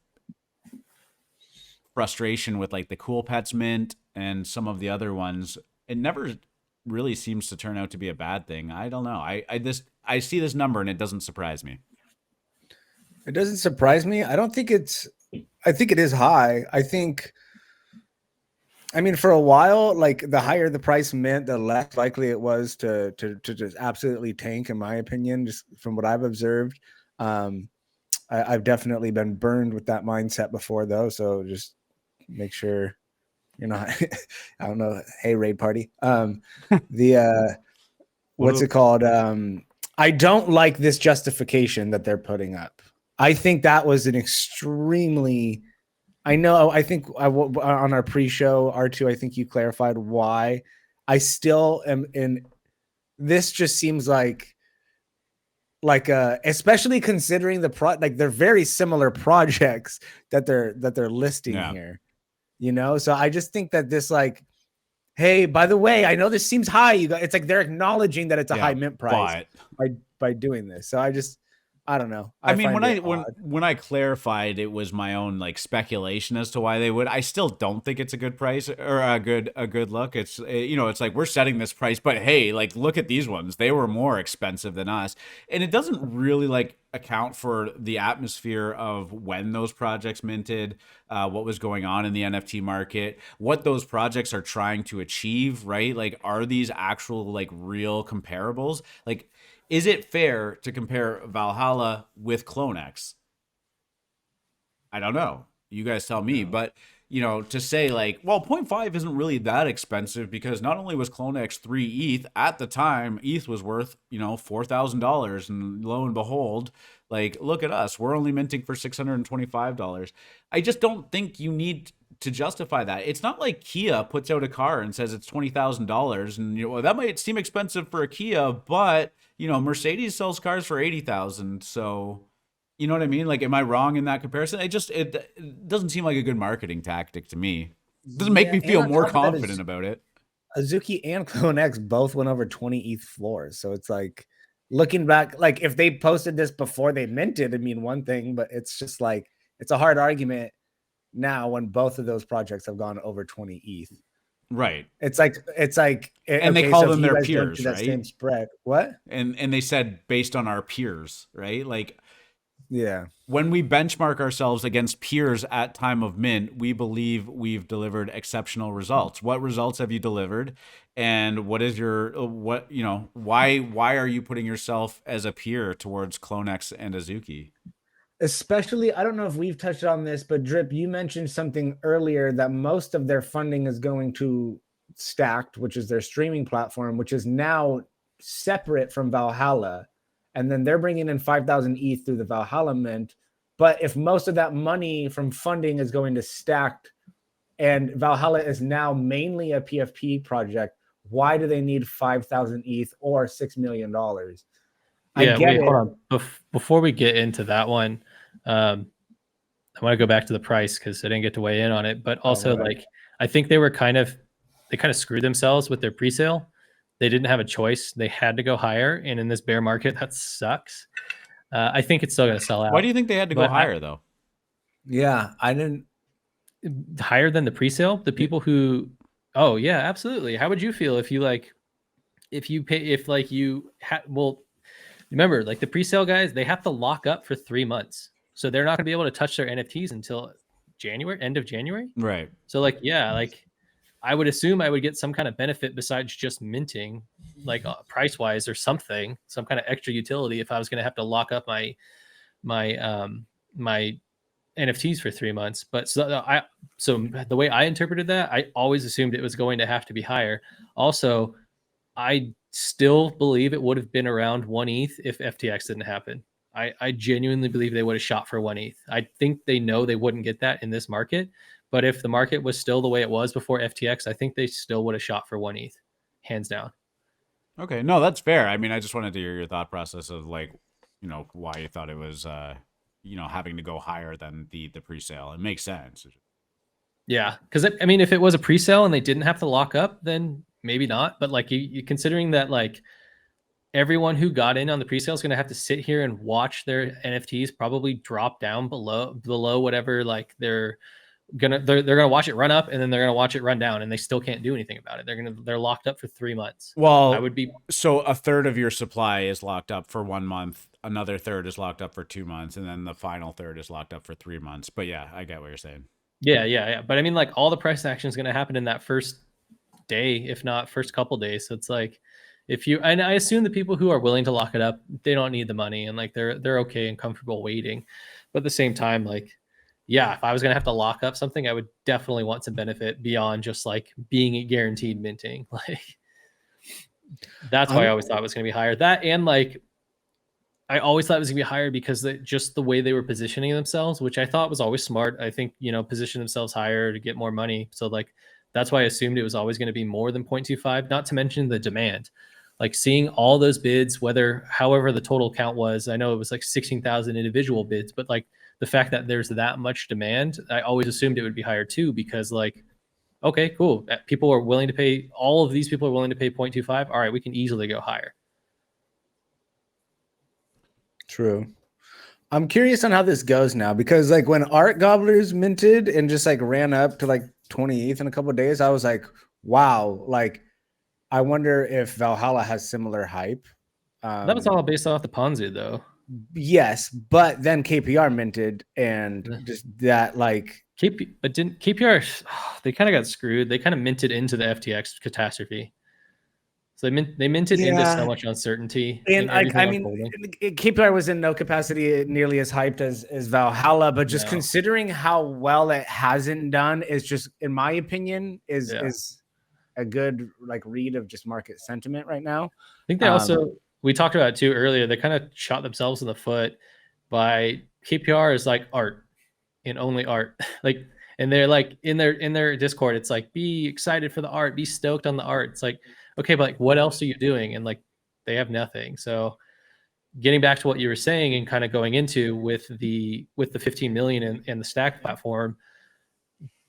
frustration with like the Cool Pets mint and some of the other ones. It never really seems to turn out to be a bad thing. I don't know. I see this number and it doesn't surprise me. It doesn't surprise me. I think it is high. I mean, for a while, like the higher the price meant, the less likely it was to just absolutely tank, in my opinion, just from what I've observed. I've definitely been burned with that mindset before, though. So just make sure you're not, I don't know. Hey, raid party. What's it called? I don't like this justification that they're putting up. I think that was an extremely, I think on our pre-show, R2, I think you clarified why. I still am in, this just seems like especially considering they're very similar projects that they're listing here, So I just think that this hey, by the way, I know this seems high. It's like they're acknowledging that it's a high mint price by doing this. So I don't know. I mean, Find it odd. when I clarified it was my own like speculation as to why they would. I still don't think it's a good price or a good look. It's you know, it's like we're setting this price, but hey, like look at these ones. They were more expensive than us. And it doesn't really like account for the atmosphere of when those projects minted, what was going on in the NFT market, what those projects are trying to achieve, right? Like are these actual like real comparables? Like is it fair to compare Valhalla with CloneX? I don't know. You guys tell me. No. But, you know, to say like, well, zero point 0.5 isn't really that expensive because not only was CloneX 3 ETH at the time, ETH was worth, you know, $4,000. And lo and behold, like, look at us. We're only minting for $625. I just don't think you need to justify that. It's not like Kia puts out a car and says it's $20,000. And, you know, well, that might seem expensive for a Kia, but, you know, Mercedes sells cars for 80,000. So, you know what I mean? Like, am I wrong in that comparison? It doesn't seem like a good marketing tactic to me. It doesn't make Yeah, me and feel on more top of that confident is about it. Azuki and Clone X both went over 20 ETH floors. So it's like looking back, like if they posted this before they minted, I mean, one thing, but it's just like it's a hard argument now when both of those projects have gone over 20 ETH. Right. It's like And they okay, call so if them you their guys don't do peers, that same right? spread, what? And they said based on our peers, right? Like Yeah. when we benchmark ourselves against peers at time of mint, we believe we've delivered exceptional results. What results have you delivered? And what is your what, you know, why are you putting yourself as a peer towards CloneX and Azuki? Especially, I don't know if we've touched on this, but Drip, you mentioned something earlier that most of their funding is going to Stacked, which is their streaming platform, which is now separate from Valhalla. And then they're bringing in 5,000 ETH through the Valhalla mint. But if most of that money from funding is going to Stacked and Valhalla is now mainly a PFP project, why do they need 5,000 ETH or $6 million? I Yeah, get wait, it. hold on. Before we get into that one, I want to go back to the price because I didn't get to weigh in on it. But also, like, I think they kind of screwed themselves with their pre-sale. They didn't have a choice; they had to go higher. And in this bear market, that sucks. I think it's still going to sell out. Why do you think they had to go higher though? Yeah, I didn't. Higher than the pre-sale? The people who, oh yeah, absolutely. How would you feel if you like, if you pay, if like you had, well, remember, like the pre-sale guys, they have to lock up for 3 months. So they're not going to be able to touch their NFTs until January, end of January. Right. So like, yeah, like I would assume I would get some kind of benefit besides just minting, like price wise or something, some kind of extra utility if I was going to have to lock up my my NFTs for 3 months. But so the way I interpreted that, I always assumed it was going to have to be higher. Also, I still believe it would have been around 1 ETH if FTX didn't happen. I genuinely believe they would have shot for 1 ETH. I think they know they wouldn't get that in this market. But if the market was still the way it was before FTX, I think they still would have shot for 1 ETH, hands down. Okay. No, that's fair. I mean, I just wanted to hear your thought process of like, you know, why you thought it was you know, having to go higher than the pre-sale. It makes sense. Yeah, because I mean, if it was a pre-sale and they didn't have to lock up, then maybe not. But like you considering that like everyone who got in on the pre-sale is going to have to sit here and watch their NFTs probably drop down below whatever like they're gonna watch it run up and then they're gonna watch it run down and they still can't do anything about it. They're locked up for 3 months. Well, I would be so a third of your supply is locked up for 1 month, another third is locked up for 2 months, and then the final third is locked up for 3 months. But yeah, I get what you're saying. yeah. But I mean, like all the price action is going to happen in that first day, if not first couple days. So it's like if you and I assume the people who are willing to lock it up, they don't need the money and like they're okay and comfortable waiting. But at the same time, like yeah, if I was gonna have to lock up something, I would definitely want some benefit beyond just like being guaranteed minting. Like that's why I always thought it was gonna be higher. That and like I always thought it was gonna be higher because just the way they were positioning themselves, which I thought was always smart. I think position themselves higher to get more money. So like that's why I assumed it was always going to be more than 0.25. Not to mention the demand, like seeing all those bids, however the total count was. I know it was like 16,000 individual bids, but like the fact that there's that much demand, I always assumed it would be higher too because like okay, cool, people are willing to pay. All of these people are willing to pay 0.25. All right, we can easily go higher. True. I'm curious on how this goes now because like when Art Gobblers minted and just like ran up to like 28th in a couple of days, I was like, wow, like I wonder if Valhalla has similar hype. That was all based off the Ponzi, though. Yes, but then KPR minted and just that like but didn't KPR? They kind of got screwed. They kind of minted into the FTX catastrophe. So they minted into so much uncertainty. And like I mean, KPR was in no capacity nearly as hyped as Valhalla, but just considering how well it hasn't done is just, in my opinion, is a good like read of just market sentiment right now. I think they also, we talked about it too earlier, they kind of shot themselves in the foot by KPR is like art and only art. Like, and they're like in their Discord, it's like, be excited for the art, be stoked on the art. It's like, okay, but like what else are you doing? And like they have nothing. So getting back to what you were saying and kind of going into with the 15 million and the Stack platform,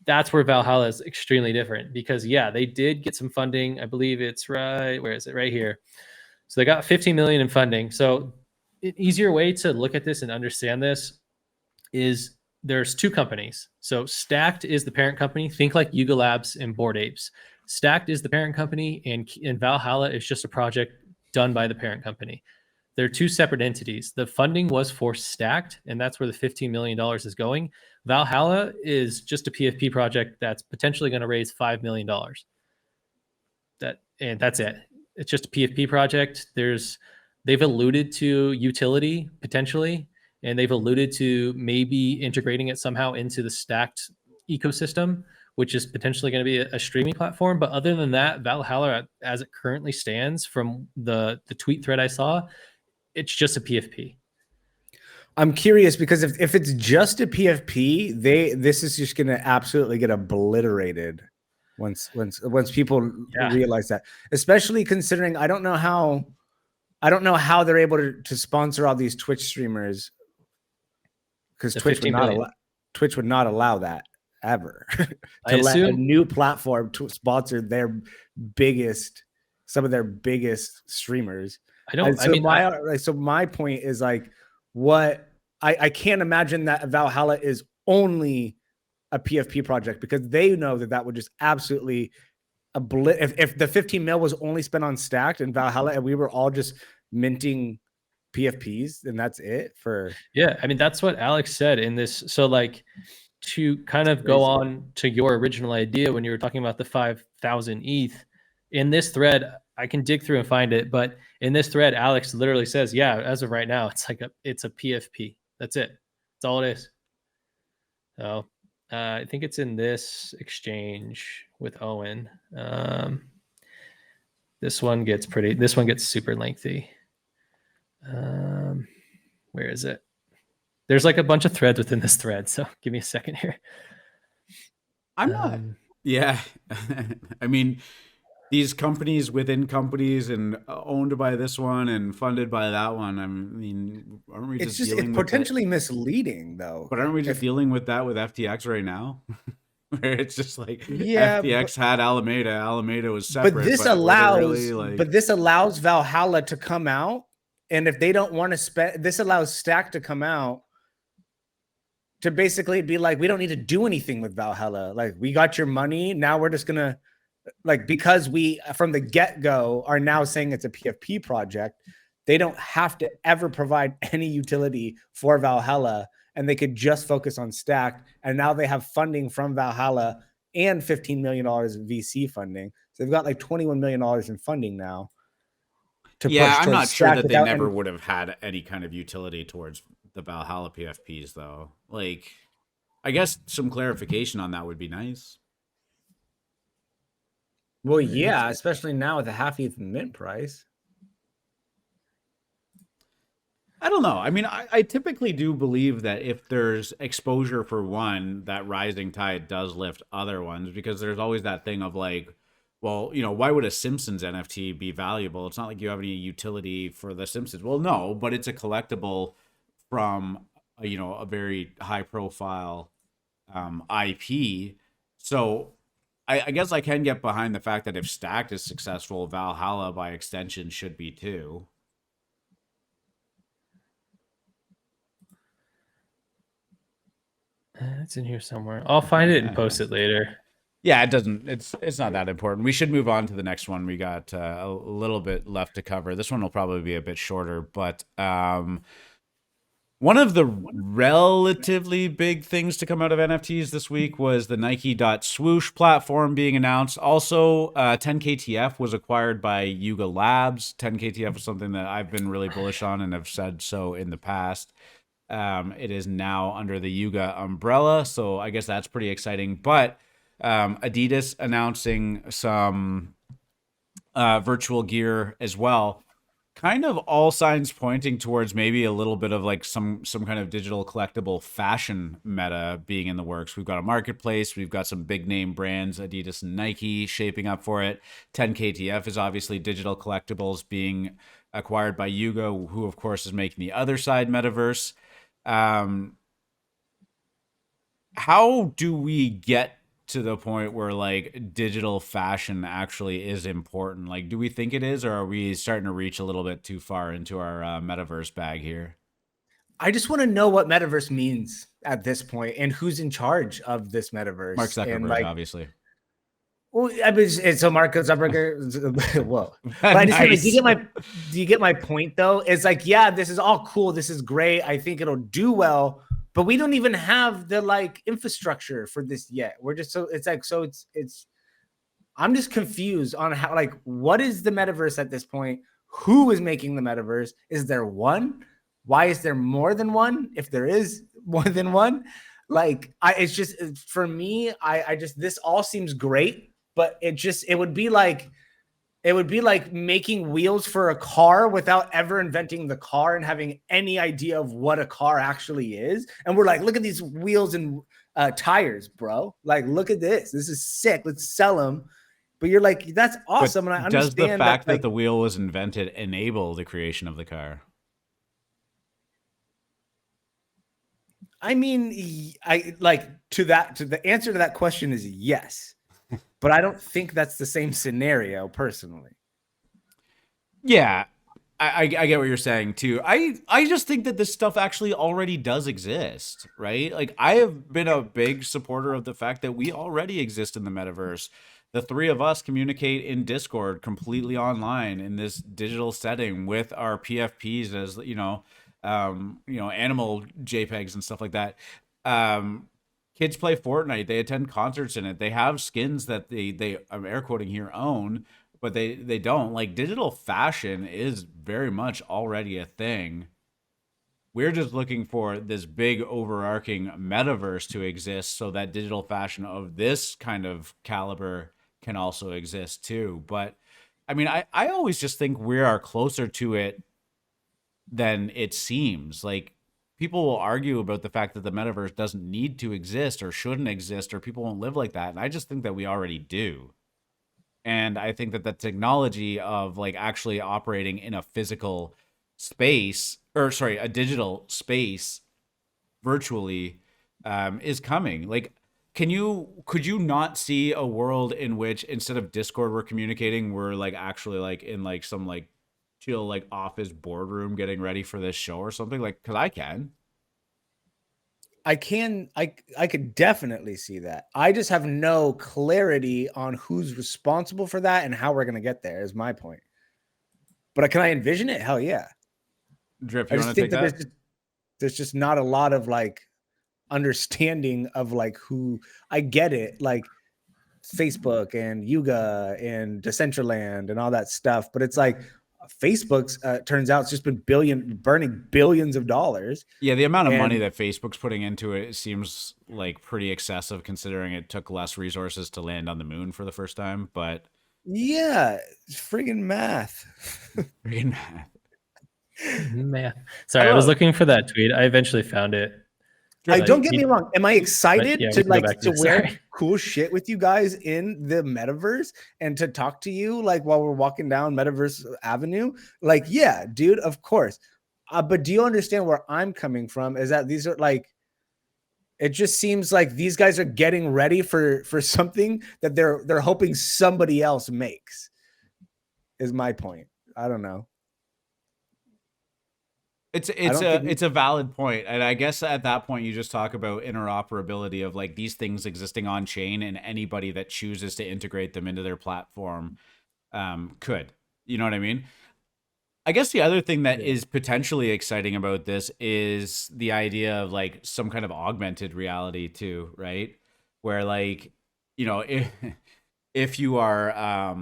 that's where Valhalla is extremely different because they did get some funding. I believe it's right. Where is it? Right here. So they got 15 million in funding. So an easier way to look at this and understand this is there's two companies. So Stacked is the parent company. Think like Yuga Labs and Bored Apes. Stacked is the parent company, and Valhalla is just a project done by the parent company. They're two separate entities. The funding was for Stacked, and that's where the $15 million is going. Valhalla is just a PFP project that's potentially going to raise $5 million. And that's it. It's just a PFP project. They've alluded to utility potentially, and they've alluded to maybe integrating it somehow into the Stacked ecosystem, which is potentially going to be a streaming platform. But other than that, Valhalla, as it currently stands from the tweet thread I saw, it's just a PFP. I'm curious because if it's just a PFP, this is just going to absolutely get obliterated once people realize that, especially considering I don't know how they're able to sponsor all these Twitch streamers because Twitch would not allow that ever to let a new platform to sponsor some of their biggest streamers. So my point is like, what I can't imagine that Valhalla is only a PFP project because they know that would just absolutely if the 15 mil was only spent on Stacked and Valhalla and we were all just minting PFPs, then that's it for. Yeah, I mean, that's what Alex said in this. So like to kind of go on to your original idea when you were talking about the 5,000 ETH in this thread, I can dig through and find it, but in this thread, Alex literally says, yeah, as of right now, it's a PFP. That's it. That's all it is. So I think it's in this exchange with Owen. This one gets super lengthy. Where is it? There's like a bunch of threads within this thread. So give me a second here. I'm not. Yeah. I mean, these companies within companies and owned by this one and funded by that one. I mean, aren't we just dealing it's potentially misleading though? But aren't we just dealing with that with FTX right now? Where it's just like FTX had Alameda. Alameda was separate. But this allows Valhalla to come out. And if they don't want to spend, this allows Stack to come out to basically be like, we don't need to do anything with Valhalla. Like, we got your money. Now we're just going to, like, because we, from the get-go, are now saying it's a PFP project, they don't have to ever provide any utility for Valhalla, and they could just focus on Stack. And now they have funding from Valhalla and $15 million in VC funding. So they've got like $21 million in funding now. I'm not sure that they never would have had any kind of utility towards the Valhalla PFPs, though. Like, I guess some clarification on that would be nice. Well, yeah, especially now with the half ETH mint price. I don't know. I mean, I typically do believe that if there's exposure for one, that rising tide does lift other ones, because there's always that thing of like, well, you know, why would a Simpsons NFT be valuable? It's not like you have any utility for the Simpsons. Well, no, but it's a collectible from, you know, a very high profile IP. So I guess I can get behind the fact that if Stacked is successful, Valhalla by extension should be too. It's in here somewhere. I'll find it and post it later. Yeah, it doesn't. It's not that important. We should move on to the next one. We got a little bit left to cover. This one will probably be a bit shorter, but one of the relatively big things to come out of NFTs this week was the Nike.Swoosh platform being announced. Also, 10KTF was acquired by Yuga Labs. 10KTF is something that I've been really bullish on and have said so in the past. It is now under the Yuga umbrella, so I guess that's pretty exciting. But Adidas announcing some virtual gear as well. Kind of all signs pointing towards maybe a little bit of like some kind of digital collectible fashion meta being in the works. We've got a marketplace. We've got some big name brands, Adidas and Nike, shaping up for it. 10KTF is obviously digital collectibles being acquired by Yuga, who of course is making the other side metaverse. How do we get to the point where like digital fashion actually is important? Like, do we think it is, or are we starting to reach a little bit too far into our metaverse bag here? I just want to know what metaverse means at this point and who's in charge of this metaverse. Mark Zuckerberg, and like, obviously. well, I mean, it's so Mark Zuckerberg. Whoa! But I just Nice. do you get my point though? It's like, yeah, this is all cool. This is great. I think it'll do well, but we don't even have the like infrastructure for this yet. We're just it's I'm just confused on how, like, what is the metaverse at this point? Who is making the metaverse? Is there one? Why is there more than one? If there is more than one, like, it's just, for me, I just, this all seems great, but it would be like making wheels for a car without ever inventing the car and having any idea of what a car actually is. And we're like, look at these wheels and tires, bro. Like, look at this. This is sick. Let's sell them. But you're like, that's awesome. But and I understand does the fact that the wheel was invented enable the creation of the car? I mean, I like to the answer to that question is yes, but I don't think that's the same scenario personally. Yeah, I get what you're saying too. I just think that this stuff actually already does exist, right? Like, I have been a big supporter of the fact that we already exist in the metaverse. The three of us communicate in Discord completely online in this digital setting with our PFPs as animal JPEGs and stuff like that. Kids play Fortnite. They attend concerts in it. They have skins that they I'm air quoting here, own, but they don't. Like, digital fashion is very much already a thing. We're just looking for this big overarching metaverse to exist so that digital fashion of this kind of caliber can also exist too. But I mean, I always just think we are closer to it than it seems. Like, people will argue about the fact that the metaverse doesn't need to exist or shouldn't exist or people won't live like that. And I just think that we already do. And I think that the technology of like actually operating in a physical space, or sorry, a digital space virtually, is coming. Like, could you not see a world in which instead of Discord we're communicating, we're like actually like in like some like chill like office boardroom getting ready for this show or something? Like, because I could definitely see that. I just have no clarity on who's responsible for that and how we're going to get there is my point. But can I envision it? Hell yeah. Drip, I you just want to think take that that? there's just not a lot of like understanding of like who. I get it, like Facebook and Yuga and Decentraland and all that stuff, but it's like Facebook's turns out it's just been burning billions of dollars. Yeah, the amount of money And that Facebook's putting into it seems like pretty excessive considering it took less resources to land on the moon for the first time. But yeah, friggin' math. freaking math. Man, sorry, I was looking for that tweet. I eventually found it. Don't get me wrong. Am I excited yeah, to like to wear sorry. cool shit with you guys in the metaverse and to talk to you like while we're walking down Metaverse Avenue? Like, yeah, dude, of course. But do you understand where I'm coming from? Is that these are like, it just seems like these guys are getting ready for something that they're hoping somebody else makes. Is my point. I don't know. I don't think it's a valid point, and I guess at that point you just talk about interoperability of like these things existing on chain, and anybody that chooses to integrate them into their platform could. You know what I mean? I guess the other thing that yeah. is potentially exciting about this is the idea of like some kind of augmented reality too, right? Where like, if you are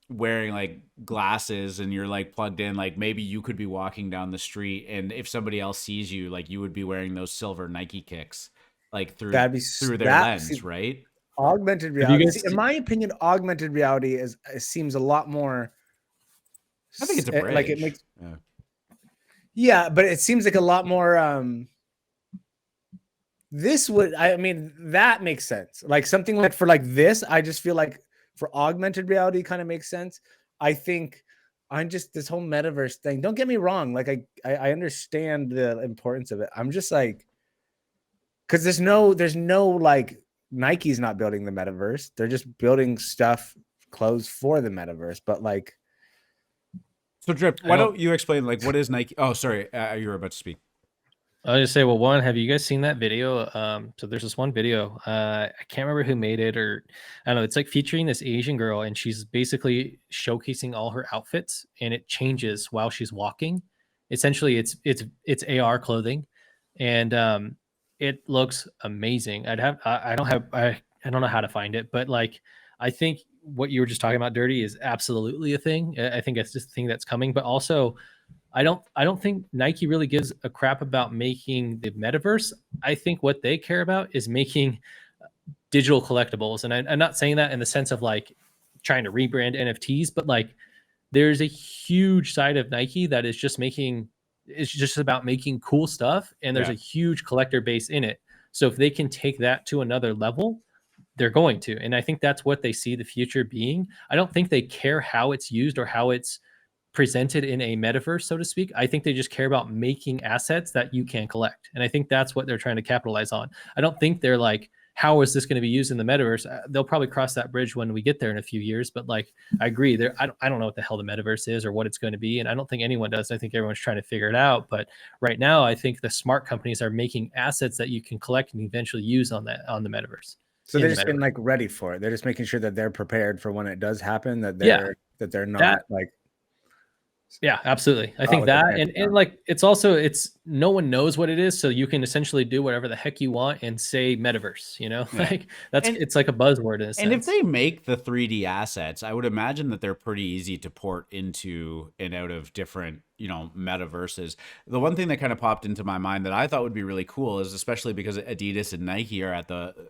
wearing like glasses and you're like plugged in, like maybe you could be walking down the street, and if somebody else sees you, like you would be wearing those silver Nike kicks, like That'd be through their that. See, lens, right? augmented Have you reality. See, guys? in my opinion, augmented reality seems a lot more I think it's a like it bridge. makes. Yeah. Yeah, but it seems like a lot more. This would, I mean, that makes sense. Like something like for like this, I just feel like for augmented reality kind of makes sense. I think I'm just this whole metaverse thing. Don't get me wrong. Like I understand the importance of it. I'm just like, because there's no like Nike's not building the metaverse. They're just building stuff, clothes for the metaverse. But like, So Drip, I why don't. don't you explain like what is Nike? Oh, sorry, you were about to speak. I'll just say, well, one, have you guys seen that video? So there's this one video. I can't remember who made it, or I don't know. It's like featuring this Asian girl, and she's basically showcasing all her outfits, and it changes while she's walking. Essentially, it's AR clothing, and it looks amazing. I don't have I don't know how to find it, but like I think what you were just talking about, Dirty, is absolutely a thing. I think it's just a thing that's coming, but also I don't think Nike really gives a crap about making the metaverse. I think what they care about is making digital collectibles. And I'm not saying that in the sense of like trying to rebrand NFTs, but like there's a huge side of Nike that is just making it's just about making cool stuff, and there's Yeah. a huge collector base in it. So if they can take that to another level, they're going to. And I think that's what they see the future being. I don't think they care how it's used or how it's presented in a metaverse, so to speak. I think they just care about making assets that you can collect. And I think that's what they're trying to capitalize on. I don't think they're like, how is this going to be used in the metaverse? They'll probably cross that bridge when we get there in a few years. But like, I agree. I don't know what the hell the metaverse is or what it's going to be. And I don't think anyone does. I think everyone's trying to figure it out. But right now, I think the smart companies are making assets that you can collect and eventually use on the metaverse. so In they're the just getting metaverse. like ready for it. They're just making sure that they're prepared for when it does happen. Yeah. That they're not That like, Yeah, absolutely. I think oh, they're that, prepared and like it's also it's no one knows what it is, so you can essentially do whatever the heck you want and say metaverse. Yeah. Like that's And it's like a buzzword in a And if sense. they make the 3D assets, I would imagine that they're pretty easy to port into and out of different, metaverses. The one thing that kind of popped into my mind that I thought would be really cool is, especially because Adidas and Nike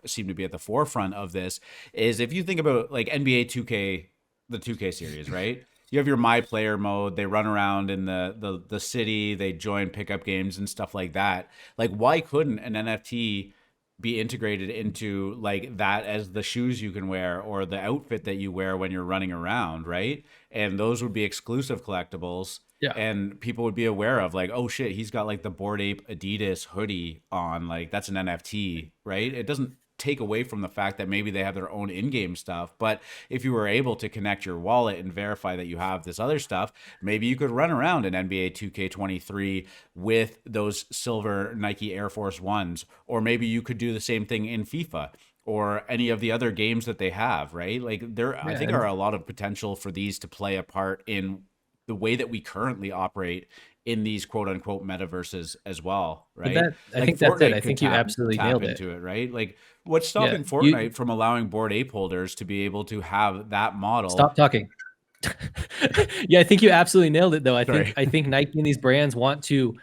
seem to be at the forefront of this, is if you think about like NBA 2K, the 2K series, right? You have your my player mode, they run around in the city, they join pickup games and stuff like that. Like why couldn't an NFT be integrated into like that as the shoes you can wear or the outfit that you wear when you're running around, right? And those would be exclusive collectibles, Yeah, and people would be aware of like, oh shit, he's got like the Bored Ape Adidas hoodie on, like that's an NFT, right? It doesn't take away from the fact that maybe they have their own in-game stuff, but if you were able to connect your wallet and verify that you have this other stuff, maybe you could run around in NBA 2K23 with those silver Nike Air Force Ones, or maybe you could do the same thing in FIFA or any of the other games that they have, right? Like there, I yeah, think and are a lot of potential for these to play a part in the way that we currently operate in these quote unquote metaverses as well, but right? I Like think that's it. Fortnite I could think you absolutely tap nailed it. into it, right? Like what's Yeah, stopping you Fortnite from allowing Bored Ape holders to be able to have that model? stop talking. Yeah, I think you absolutely nailed it though. I think Sorry. I think Nike and these brands want to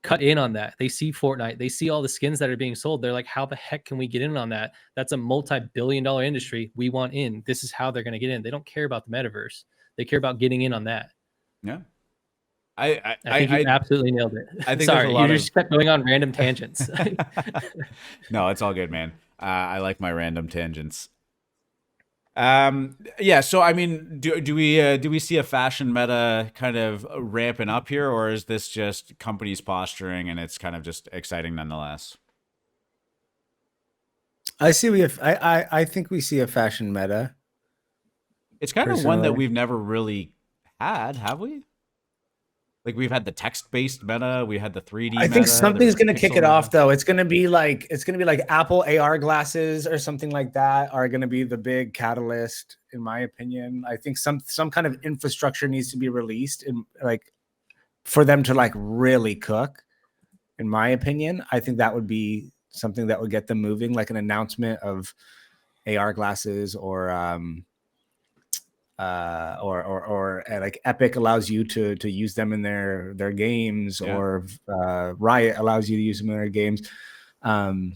cut in on that. They see Fortnite, they see all the skins that are being sold. They're like, how the heck can we get in on that? That's a multi-billion-dollar industry. We want in. This is how they're going to get in. They don't care about the metaverse. They care about getting in on that. Yeah. I I I think you I absolutely nailed I it. think there's a Sorry, you lot of just kept going on random tangents. no, it's all good, man. I like my random tangents. Yeah, so I mean, do we see a fashion meta kind of ramping up here, or is this just companies posturing and it's kind of just exciting nonetheless? I see. I think we see a fashion meta It's kind of one that personally. we've never really had, have we? Like we've had the text-based meta, we had the 3D I think meta, there something's was gonna kick pixel it off meta. though. It's gonna be like Apple AR glasses or something like that are gonna be the big catalyst, in my opinion. I think some kind of infrastructure needs to be released in like for them to like really cook. In my opinion, I think that would be something that would get them moving, like an announcement of AR glasses or like Epic allows you to use them in their games, Yeah. or Riot allows you to use them in their games. Um,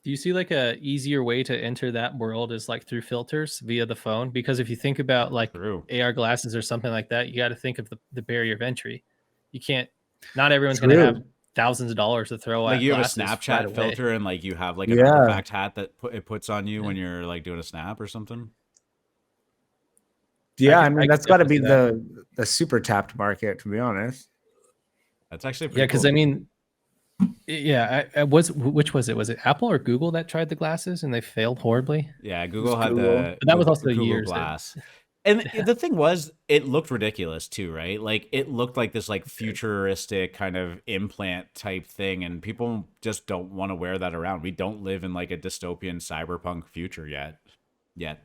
Do you see like a easier way to enter that world is like through filters via the phone? Because if you think about like True. AR glasses or something like that, you got to think of the barrier of entry. You can't. Not everyone's going to have True. thousands of dollars to throw Like at you have a glasses right Snapchat away. filter and like you have like an Yeah. artifact hat that it puts on you Yeah. when you're like doing a snap or something. Yeah, I I mean could that's got to definitely be see that. the super tapped market, to be honest. That's actually Yeah, pretty because cool. I mean, yeah, I was which was it? Was it Apple or Google that tried the glasses and they failed horribly? Yeah, It's Google had Google. But that was also Google years. Glass. And the thing was, it looked ridiculous too, right? Like it looked like this like futuristic kind of implant type thing, and people just don't want to wear that around. We don't live in like a dystopian cyberpunk future yet. Yeah.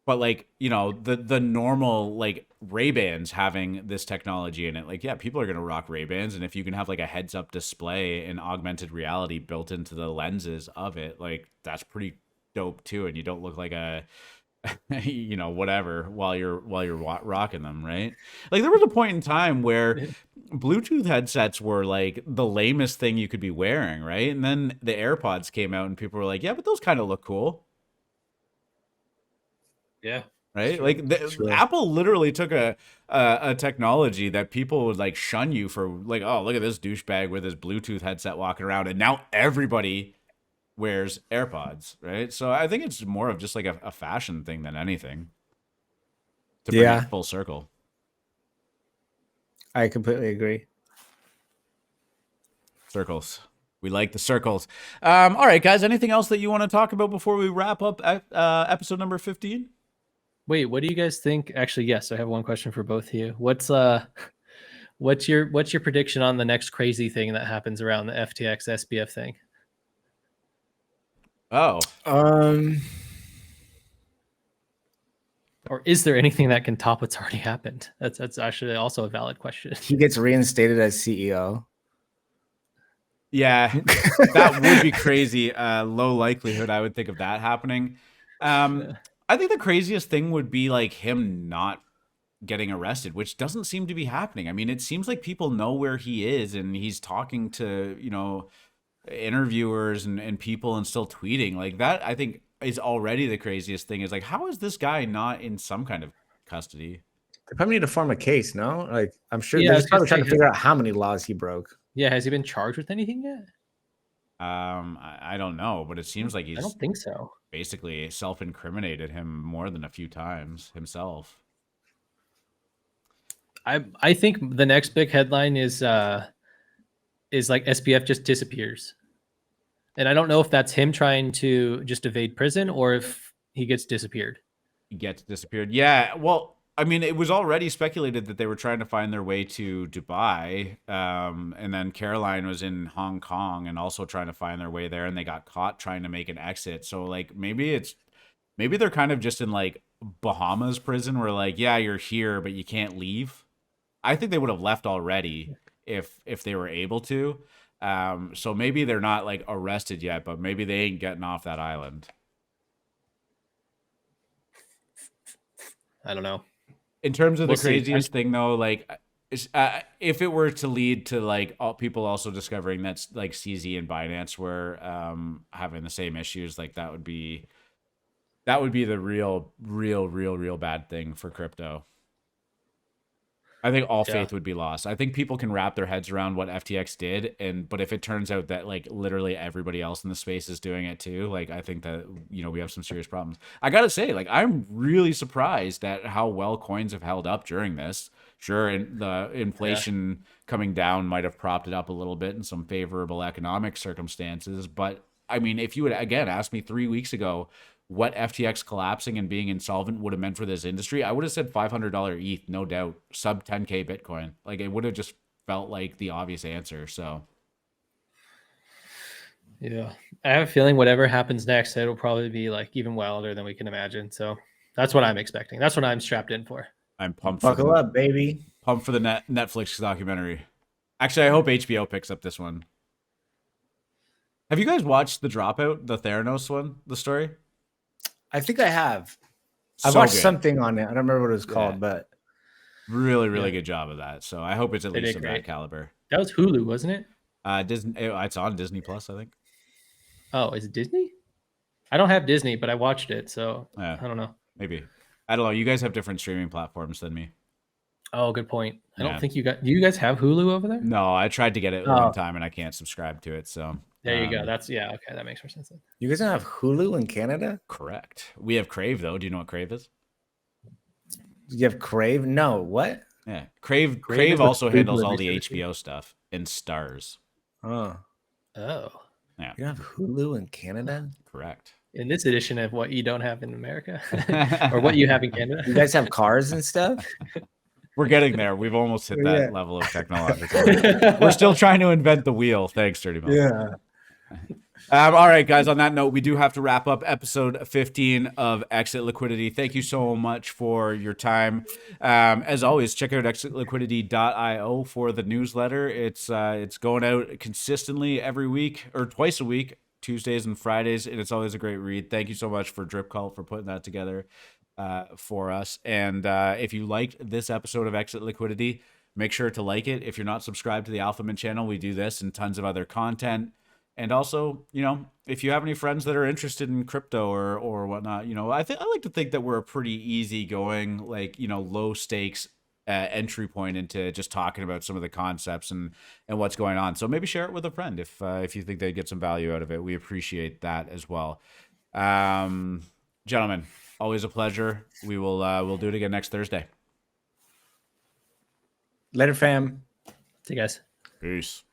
But like, you know, the normal like Ray-Bans having this technology in it, like yeah, people are gonna rock Ray-Bans, and if you can have like a heads-up display and augmented reality built into the lenses of it, like that's pretty dope too, and you don't look like a you know whatever while you're rocking them, right? Like there was a point in time where Bluetooth headsets were like the lamest thing you could be wearing, right? And then the AirPods came out and people were like, yeah, but those kind of look cool, Yeah, it's right? true. Like Sure. Apple literally took a technology that people would like shun you for, like, oh, look at this douchebag with his Bluetooth headset walking around, and now everybody wears AirPods, right? So I think it's more of just like a fashion thing than anything, to bring it Yeah, full circle. I completely agree. Circles. We like the circles. All right, guys. Anything else that you want to talk about before we wrap up episode number 15? Wait, what do you guys think? Actually, yes, I have one question for both of you. What's your prediction on the next crazy thing that happens around the FTX SBF thing? Oh, Um, Or is there anything that can top what's already happened? That's actually also a valid question. he gets reinstated as CEO. yeah. That would be crazy. Low likelihood, I would think, of that happening. Yeah. I think the craziest thing would be like him not getting arrested, which doesn't seem to be happening. I mean, it seems like people know where he is and he's talking to, you know, interviewers and people and still tweeting. Like that, I think is already the craziest thing, is like, how is this guy not in some kind of custody? They probably need to form a case, no? Like, I'm sure Yeah, they're I was just gonna probably say, trying to figure out how many laws he broke. yeah, has he been charged with anything yet? I don't know, but it seems like I he's don't think so. basically self-incriminated him more than a few times himself. I think the next big headline is like SPF just disappears. And I don't know if that's him trying to just evade prison or if he gets disappeared. He gets disappeared. Yeah, well, I mean, it was already speculated that they were trying to find their way to Dubai, and then Caroline was in Hong Kong and also trying to find their way there, and they got caught trying to make an exit. So like maybe they're kind of just in like Bahamas prison, where like, yeah, you're here but you can't leave. I think they would have left already if they were able to. So maybe they're not like arrested yet, but maybe they ain't getting off that island. I don't know. In terms of We'll the see. craziest thing though, like if it were to lead to like all people also discovering that's like CZ and Binance were having the same issues, like that would be the real bad thing for crypto. I think all Yeah. faith would be lost. I think people can wrap their heads around what FTX did, but if it turns out that like literally everybody else in the space is doing it too, like I think that, you know, we have some serious problems. I gotta say, like I'm really surprised at how well coins have held up during this. Sure, and the Yeah. inflation coming down might have propped it up a little bit in some favorable economic circumstances, but I mean, if you would again asked me 3 weeks ago, what FTX collapsing and being insolvent would have meant for this industry, I would have said $500 ETH, no doubt, sub 10K Bitcoin. Like, it would have just felt like the obvious answer. So Yeah, I have a feeling whatever happens next, it'll probably be like even wilder than we can imagine. So that's what I'm expecting. That's what I'm strapped in for. I'm pumped. Buckle up, baby. Pumped for the Netflix documentary. Actually, I hope HBO picks up this one. Have you guys watched The Dropout, the Theranos one, the story? I think I have. I So watched good. something on it. I don't remember what it was called, Yeah. but Really good job of that. So I hope it's at They least did of great. that caliber. That was Hulu, wasn't it? Disney, it's on Disney Plus, I think. Oh, is it Disney? I don't have Disney, but I watched it, so Yeah, I don't know. maybe. I don't know. You guys have different streaming platforms than me. Oh, good point. I Yeah. don't think you got. Do you guys have Hulu over there? No, I tried to get it Oh. one time and I can't subscribe to it. So There you go. That's okay. That makes more sense then. you guys don't have Hulu in Canada? correct. We have Crave though. Do you know what Crave is? You have Crave? No, what? Yeah, Crave Crave is also the food handles all delivery the service. HBO stuff and Stars. Oh, Oh, Yeah, you don't have Hulu in Canada? correct. in this edition of what you don't have in America, or what you have in Canada. You guys have cars and stuff? We're getting there. We've almost hit that Yeah. level of technological. We're still trying to invent the wheel. Thanks, Dirty Mo. Yeah. All right, guys. On that note, we do have to wrap up episode 15 of Exit Liquidity. Thank you so much for your time. As always, check out exitliquidity.io for the newsletter. It's going out consistently every week or twice a week, Tuesdays and Fridays, and it's always a great read. Thank you so much for Drip Cult for putting that together for us. And if you liked this episode of Exit Liquidity, make sure to like it. If you're not subscribed to the Alphaman channel, we do this and tons of other content. And also, if you have any friends that are interested in crypto or whatnot, I like to think that we're a pretty easygoing, low stakes entry point into just talking about some of the concepts and what's going on. So maybe share it with a friend if you think they'd get some value out of it. We appreciate that as well. Gentlemen, always a pleasure. We'll do it again next Thursday. Later, fam. See you guys. Peace.